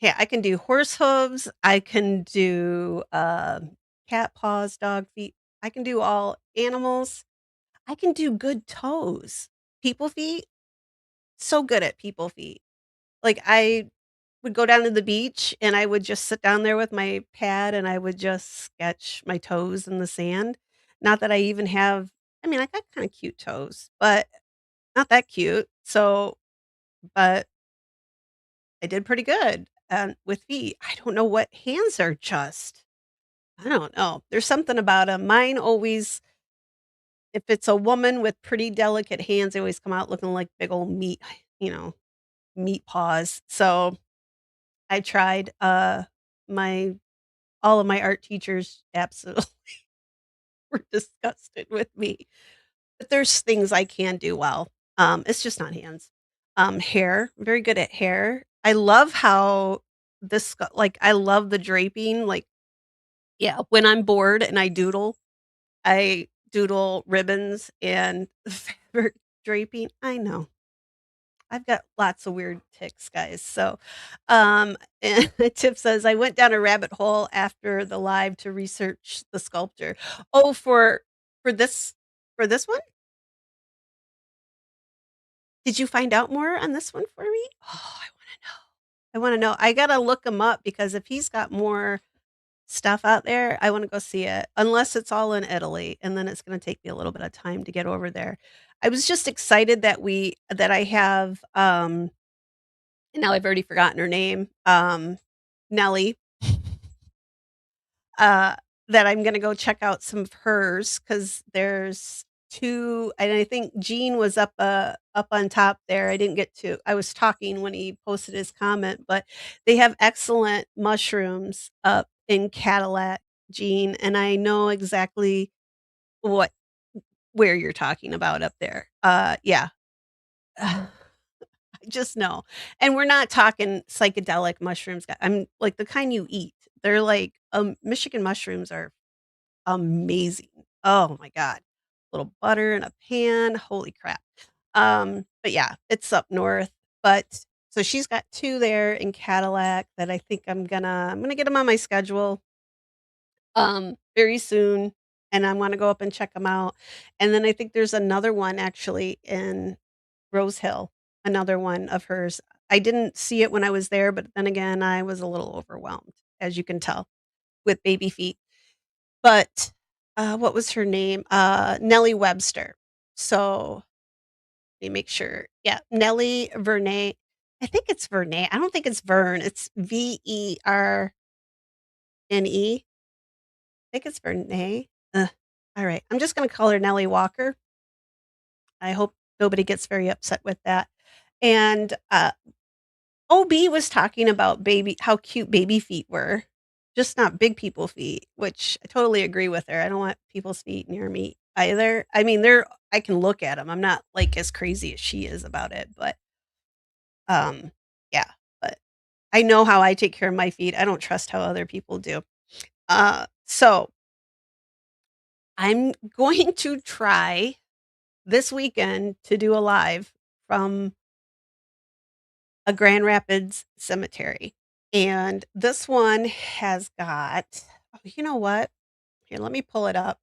yeah, I can do horse hooves, I can do, cat paws, dog feet, I can do all animals. I can do good toes. People feet, so good at people feet. Like, I would go down to the beach, and I would just sit down there with my pad, and I would just sketch my toes in the sand. Not that I even have I mean, I got kinda cute toes, but not that cute. So but I did pretty good, with feet. I don't know what hands are just. I don't know. There's something about them. Mine always if it's a woman with pretty delicate hands, they always come out looking like big old meat, you know, meat paws. So, I tried, my all of my art teachers absolutely were disgusted with me, but there's things I can do well. It's just not hands. Hair, very good at hair. I love how like, I love the draping, like yeah, when I'm bored and I doodle ribbons and fabric draping. I know. I've got lots of weird ticks, guys. So, and Tip says, I went down a rabbit hole after the live to research the sculptor. Oh, for this for this one? Did you find out more on this one for me? Oh, I wanna know. I wanna know. I gotta look him up because if he's got more stuff out there, I wanna go see it, unless it's all in Italy, and then it's gonna take me a little bit of time to get over there. I was just excited that I have, and now I've already forgotten her name, Nellie, uh, that I'm gonna go check out some of hers because there's 2 and I think Gene was up on top there. I was talking when he posted his comment, but they have excellent mushrooms up in Cadillac, Gene, and I know exactly what where you're talking about up there. Yeah. I just know. And we're not talking psychedelic mushrooms, I'm like the kind you eat. They're like, Michigan mushrooms are amazing. Oh my god. Little butter in a pan, holy crap. But yeah, it's up north, but so she's got 2 there in Cadillac that I think I'm gonna get them on my schedule, very soon, and I wanna go up and check them out. And then I think there's another one actually in Rosehill, another one of hers. I didn't see it when I was there, but then again, I was a little overwhelmed, as you can tell, with baby feet. But, what was her name? Nellie Webster. So, let me make sure. Yeah, Nellie Verne. I think it's Verne. I don't think it's Verne. It's Verne. Think it's Verne. Alright. I'm just gonna call her Nellie Walker. I hope nobody gets very upset with that. And, OB was talking about baby how cute baby feet were, just not big people feet, which I totally agree with her. I don't want people's feet near me either. I mean, I can look at them. I'm not, like, as crazy as she is about it, but, um, yeah, but I know how I take care of my feet. I don't trust how other people do. So I'm going to try this weekend to do a live from a Grand Rapids cemetery. And this one has got oh, you know what? Here, let me pull it up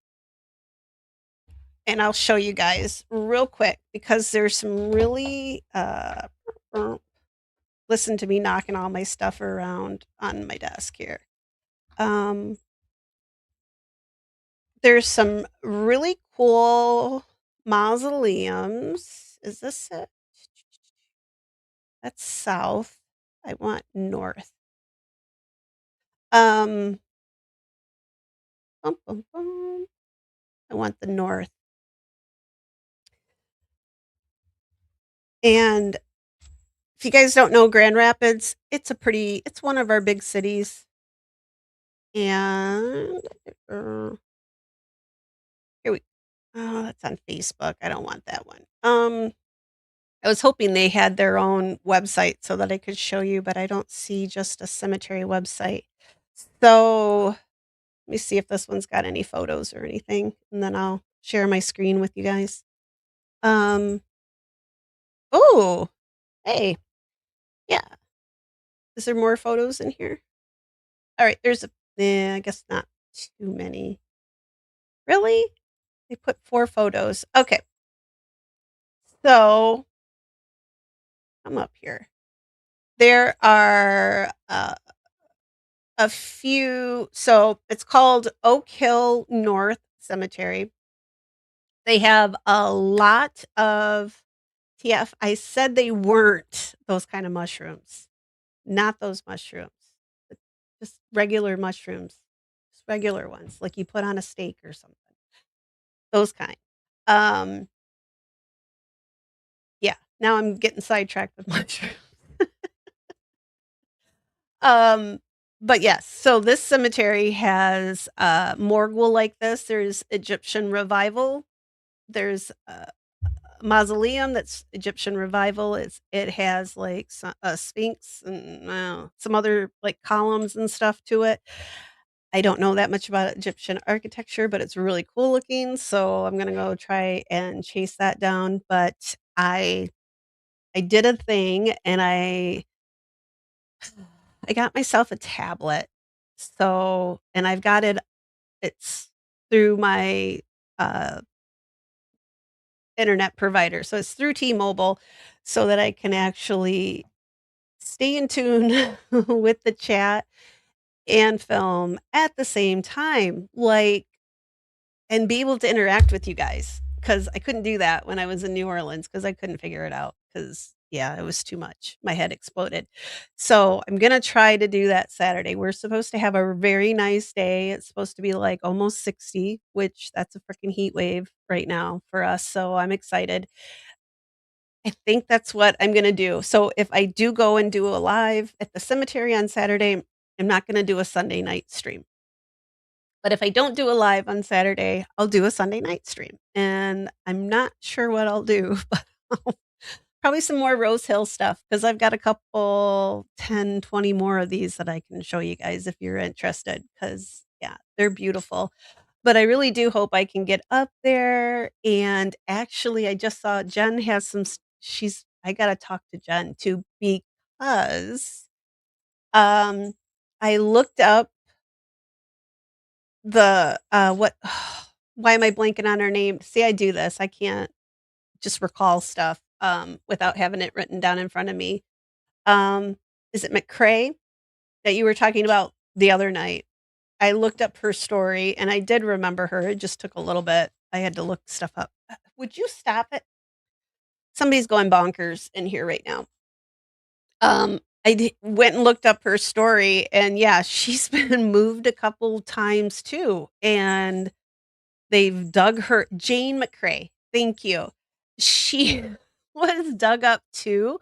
and I'll show you guys real quick because there's some really listen to me knocking all my stuff around on my desk here. Um there's some really cool mausoleums. Is this it? That's south. I want north. Um, bum, bum, bum. I want the north. And if you guys don't know Grand Rapids, it's one of our big cities. And uh, here we oh, that's on Facebook. I don't want that one. I was hoping they had their own website so that I could show you, but I don't see just a cemetery website. So let me see if this one's got any photos or anything, and then I'll share my screen with you guys. Um, oh, hey, yeah. Is there more photos in here? All right, there's a yeah, I guess not too many. Really? They put 4 photos. Okay. So, I'm up here. There are a few so it's called Oak Hill North Cemetery. They have a lot of TF. I said they weren't those kind of mushrooms. Not those mushrooms. but Just regular mushrooms. Just regular ones like you put on a steak or something. Those kind. Um, yeah, now I'm getting sidetracked with mushrooms. Um, but yes, so this cemetery has, morgue like this. There's Egyptian revival. There's a mausoleum that's Egyptian revival. It has, like, a sphinx and, some other, like, columns and stuff to it. I don't know that much about Egyptian architecture, but it's really cool looking, so I'm gonna go try and chase that down, but I did a thing and I got myself a tablet. So and I've got it's through my, uh, internet provider, so it's through T-Mobile so that I can actually stay in tune with the chat and film at the same time, like and be able to interact with you guys because I couldn't do that when I was in New Orleans because I couldn't figure it out because yeah, it was too much. My head exploded. So, I'm gonna try to do that Saturday. We're supposed to have a very nice day. It's supposed to be, like, almost 60, which that's a freaking heat wave right now for us, so I'm excited. I think that's what I'm gonna do. So, if I do go and do a live at the cemetery on Saturday, I'm not gonna do a Sunday night stream. But if I don't do a live on Saturday, I'll do a Sunday night stream, and I'm not sure what I'll do, but probably some more Rosehill stuff because 'cause I've got a couple 10, 20 more of these that I can show you guys if you're interested. Because yeah, they're beautiful. But I really do hope I can get up there, and actually, I just saw Jen has some s she's I gotta talk to Jen too because, um, I looked up what why am I blanking on her name? See, I do this. I can't just recall stuff, without having it written down in front of me. Um, is it McCrae that you were talking about the other night? I looked up her story and I did remember her. It just took a little bit. I had to look stuff up. Would you stop it? Somebody's going bonkers in here right now. Went and looked up her story and yeah, she's been moved a couple times too. And they've dug her Jane McCrae. Thank you. She was dug up too.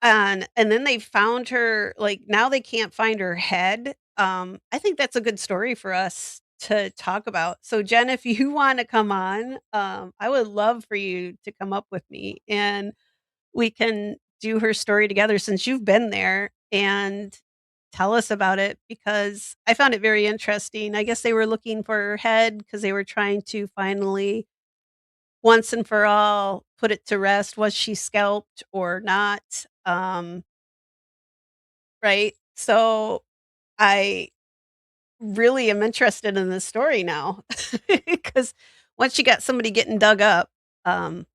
And then they found her like, now they can't find her head. I think that's a good story for us to talk about. So, Jen, if you wanna come on, I would love for you to come up with me, and we can do her story together since you've been there, and tell us about it because I found it very interesting. I guess they were looking for her head because they were trying to finally once and for all put it to rest. Was she scalped or not? Right? So, I really am interested in this story now because once you got somebody getting dug up,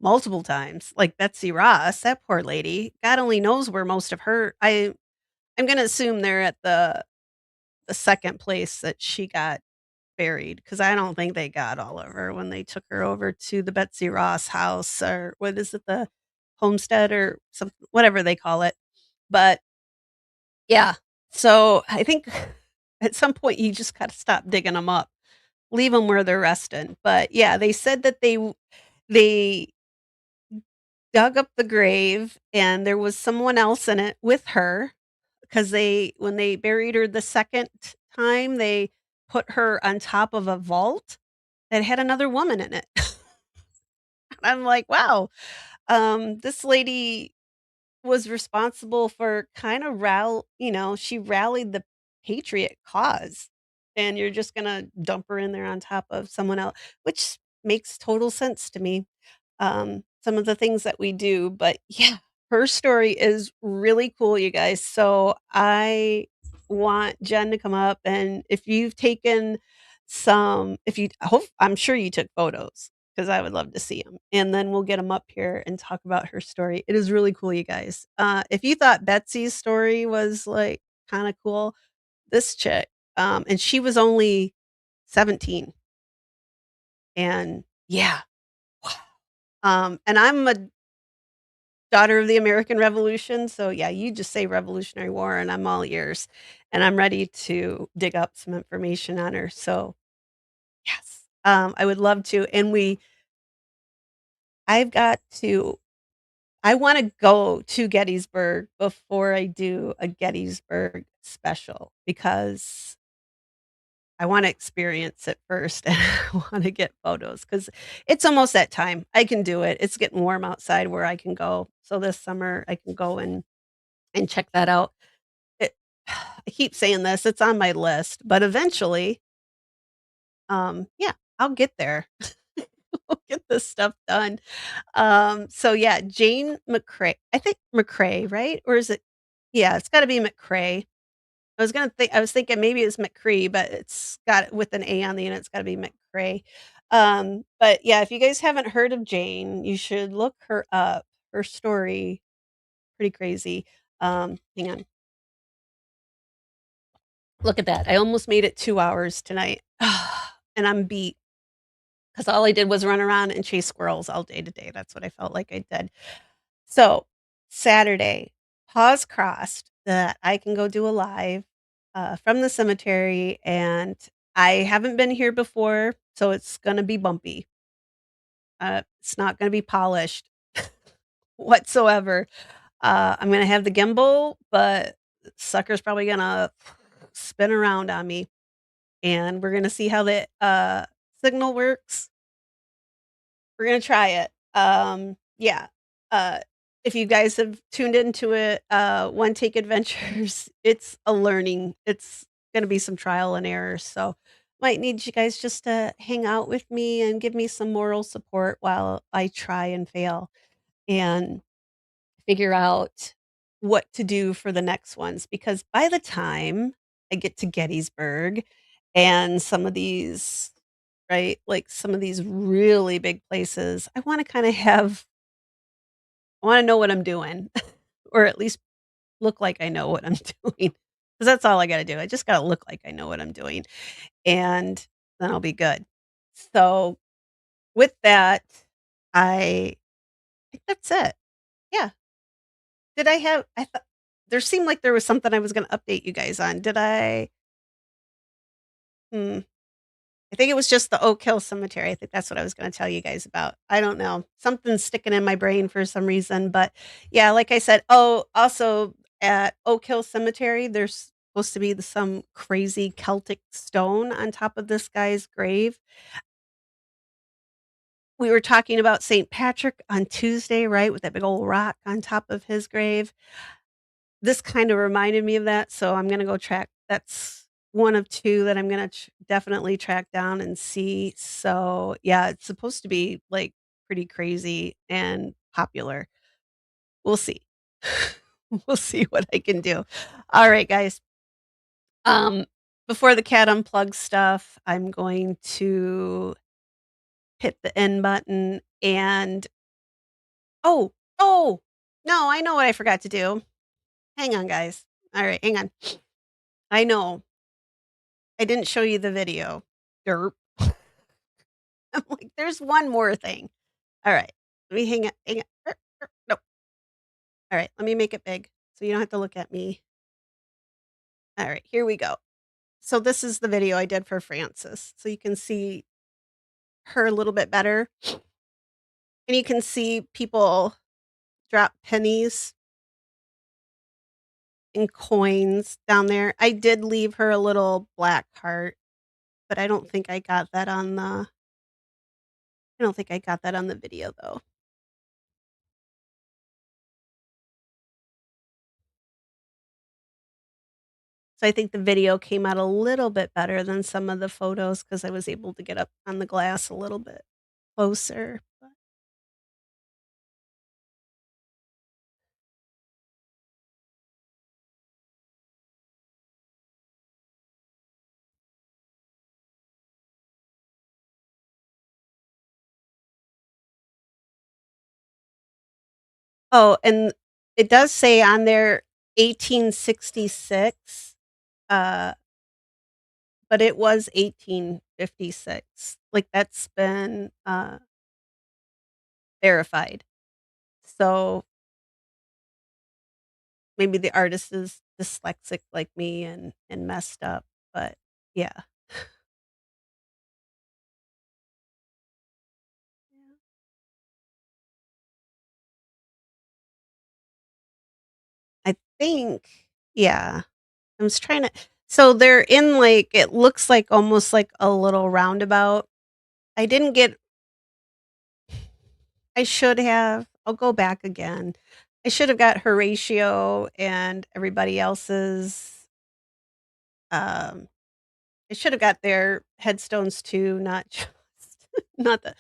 multiple times, like Betsy Ross, that poor lady, God only knows where most of her I'm gonna assume they're at the second place that she got buried because I don't think they got all of her when they took her over to the Betsy Ross house, or what is it, the homestead or some whatever they call it. But yeah, so I think at some point you just gotta stop digging them up. Leave them where they're resting. But yeah, they said that they dug up the grave and there was someone else in it with her, because they when they buried her the second time, they put her on top of a vault that had another woman in it. I'm like, "Wow, this lady was responsible for kinda she rallied the patriot cause, and you're just gonna dump her in there on top of someone else, which makes total sense to me, some of the things that we do, but yeah, her story is really cool, you guys, so I want Jen to come up, and if you've taken if you hope I'm sure you took photos, because I would love to see them, and then we'll get them up here and talk about her story. It is really cool, you guys. If you thought Betsy's story was, like, kinda cool, this chick, and she was only 17, and yeah, and I'm a daughter of the American Revolution, so yeah, you just say Revolutionary War and I'm all ears, and I'm ready to dig up some information on her, so yes, I would love to, and I've got to I wanna go to Gettysburg before I do a Gettysburg special because I wanna experience it first, and I wanna get photos because it's almost that time. I can do it. It's getting warm outside where I can go, so this summer I can go and check that out. It I keep saying this, it's on my list, but eventually, yeah, I'll get there. I'll get this stuff done. So yeah, Jane McCrae. I think McCrae, right? Or is it yeah, it's gotta be McCrae. I was thinking maybe it's McCree, but it's got with an A on the end, it's gotta be McCrae. But yeah, if you guys haven't heard of Jane, you should look her up. Her story, pretty crazy. Hang on. Look at that. I almost made it 2 hours tonight, and I'm beat because all I did was run around and chase squirrels all day today. That's what I felt like I did. So, Saturday, paws crossed that I can go do a live, from the cemetery, and I haven't been here before, so it's gonna be bumpy. It's not gonna be polished whatsoever. I'm gonna have the gimbal, but sucker's probably gonna spin around on me, and we're gonna see how the, signal works. We're gonna try it. Yeah. Uh, if you guys have tuned into it, One Take Adventures, it's gonna be some trial and error, so might need you guys just to hang out with me and give me some moral support while I try and fail and figure out what to do for the next ones, because by the time I get to Gettysburg and some of these right, like some of these really big places, I wanna know what I'm doing, or at least look like I know what I'm doing, because that's all I gotta do. I just gotta look like I know what I'm doing, and then I'll be good. So, with that, I think that's it. Yeah. Did I have I thought there seemed like there was something I was gonna update you guys on. Did I? Hmm. I think it was just the Oak Hill Cemetery. I think that's what I was gonna tell you guys about. I don't know. Something's sticking in my brain for some reason, but yeah, like I said also at Oak Hill Cemetery, there's supposed to be some crazy Celtic stone on top of this guy's grave. We were talking about St. Patrick on Tuesday, right, with that big old rock on top of his grave. This kinda reminded me of that, so I'm gonna go track that's one of 2 that I'm gonna definitely track down and see. So, yeah, it's supposed to be, like, pretty crazy and popular. We'll see. We'll see what I can do. All right, guys. Um, before the cat unplugs stuff, I'm going to hit the end button and oh, oh, no, I know what I forgot to do. Hang on, guys. All right, hang on. I know. I didn't show you the video. Derp. I'm like, there's one more thing. All right. Let me hang it. Hang it. No. All right. Let me make it big so you don't have to look at me. All right. Here we go. So this is the video I did for Frances. So you can see her a little bit better. And you can see people drop pennies and coins down there. I did leave her a little black heart, but I don't think I got that on the video though. So I think the video came out a little bit better than some of the photos because I was able to get up on the glass a little bit closer. Oh, and it does say on there 1866, uh, but it was 1856. Like, that's been, verified. So, maybe the artist is dyslexic like me and messed up, but yeah. Yeah. I think yeah. I was trying to so they're in, like it looks like almost like a little roundabout. I didn't get I should have. I'll go back again. I should have got Horatio and everybody else's, um I should have got their headstones too, not just not the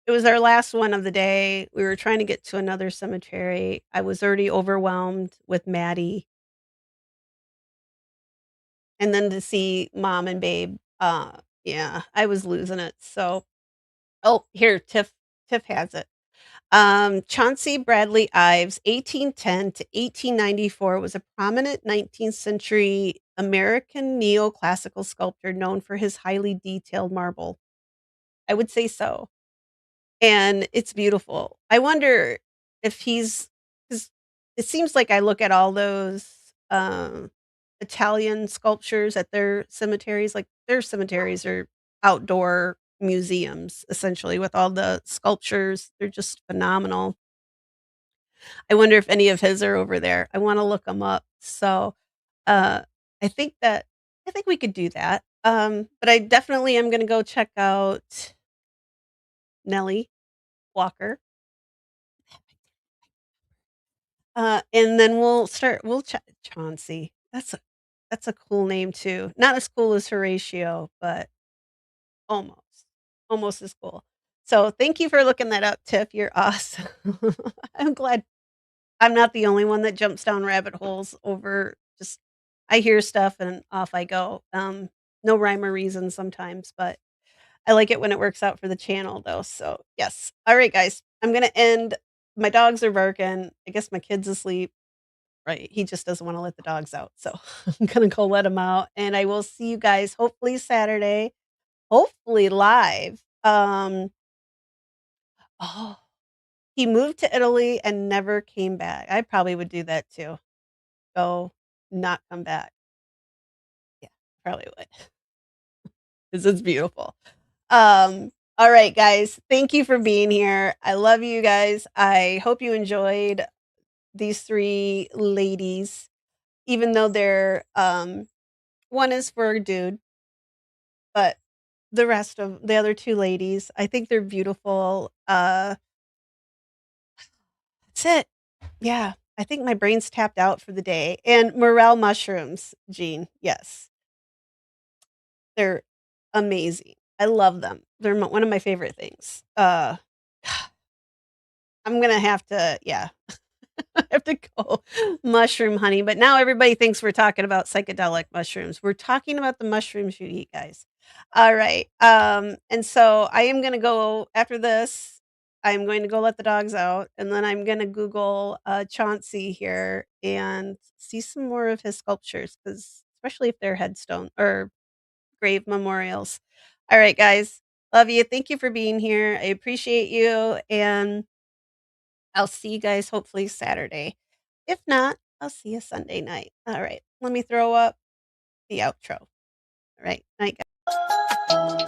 it was our last one of the day. We were trying to get to another cemetery. I was already overwhelmed with Mattie, and then to see mom and babe, yeah, I was losing it. So, oh, here, Tiff has it. Chauncey Bradley Ives, 1810 to 1894, was a prominent 19th century American neoclassical sculptor known for his highly detailed marble. I would say so. And it's beautiful. I wonder if he's because it seems like I look at all those Italian sculptures at their cemeteries, like their cemeteries are outdoor museums essentially with all the sculptures. They're just phenomenal. I wonder if any of his are over there. I want to look them up. So uh I think that I think we could do that. But I definitely am gonna go check out Nellie Walker. And then we'll chat Chauncey. That's a cool name too. Not as cool as Horatio, but almost. Almost as cool. So thank you for looking that up, Tiff. You're awesome. I'm glad I'm not the only one that jumps down rabbit holes over just I hear stuff and off I go. No rhyme or reason sometimes, but I like it when it works out for the channel though. So yes. All right, guys. I'm gonna end. My dogs are barking. I guess my kid's asleep. Right, he just doesn't wanna let the dogs out, so I'm gonna go let him out, and I will see you guys hopefully Saturday, hopefully live. Oh, he moved to Italy and never came back. I probably would do that too. Go, not come back. Yeah, probably would, 'cause it's beautiful. Alright, guys, thank you for being here. I love you guys. I hope you enjoyed these 3 ladies, even though they're, one is for a dude, but the rest of the other 2 ladies, I think they're beautiful. That's it. Yeah, I think my brain's tapped out for the day. And morel mushrooms, Jean, yes, they're amazing. I love them. They're one of my favorite things. I'm gonna have to, yeah, I have to go mushroom honey, but now everybody thinks we're talking about psychedelic mushrooms. We're talking about the mushrooms you eat, guys. All right. And so I am gonna go after this, I'm going to go let the dogs out, and then I'm gonna Google Chauncey here and see some more of his sculptures, because especially if they're headstone or grave memorials. All right, guys. Love you. Thank you for being here. I appreciate you. And I'll see you guys hopefully Saturday. If not, I'll see you Sunday night. All right. Let me throw up the outro. All right. Night, guys.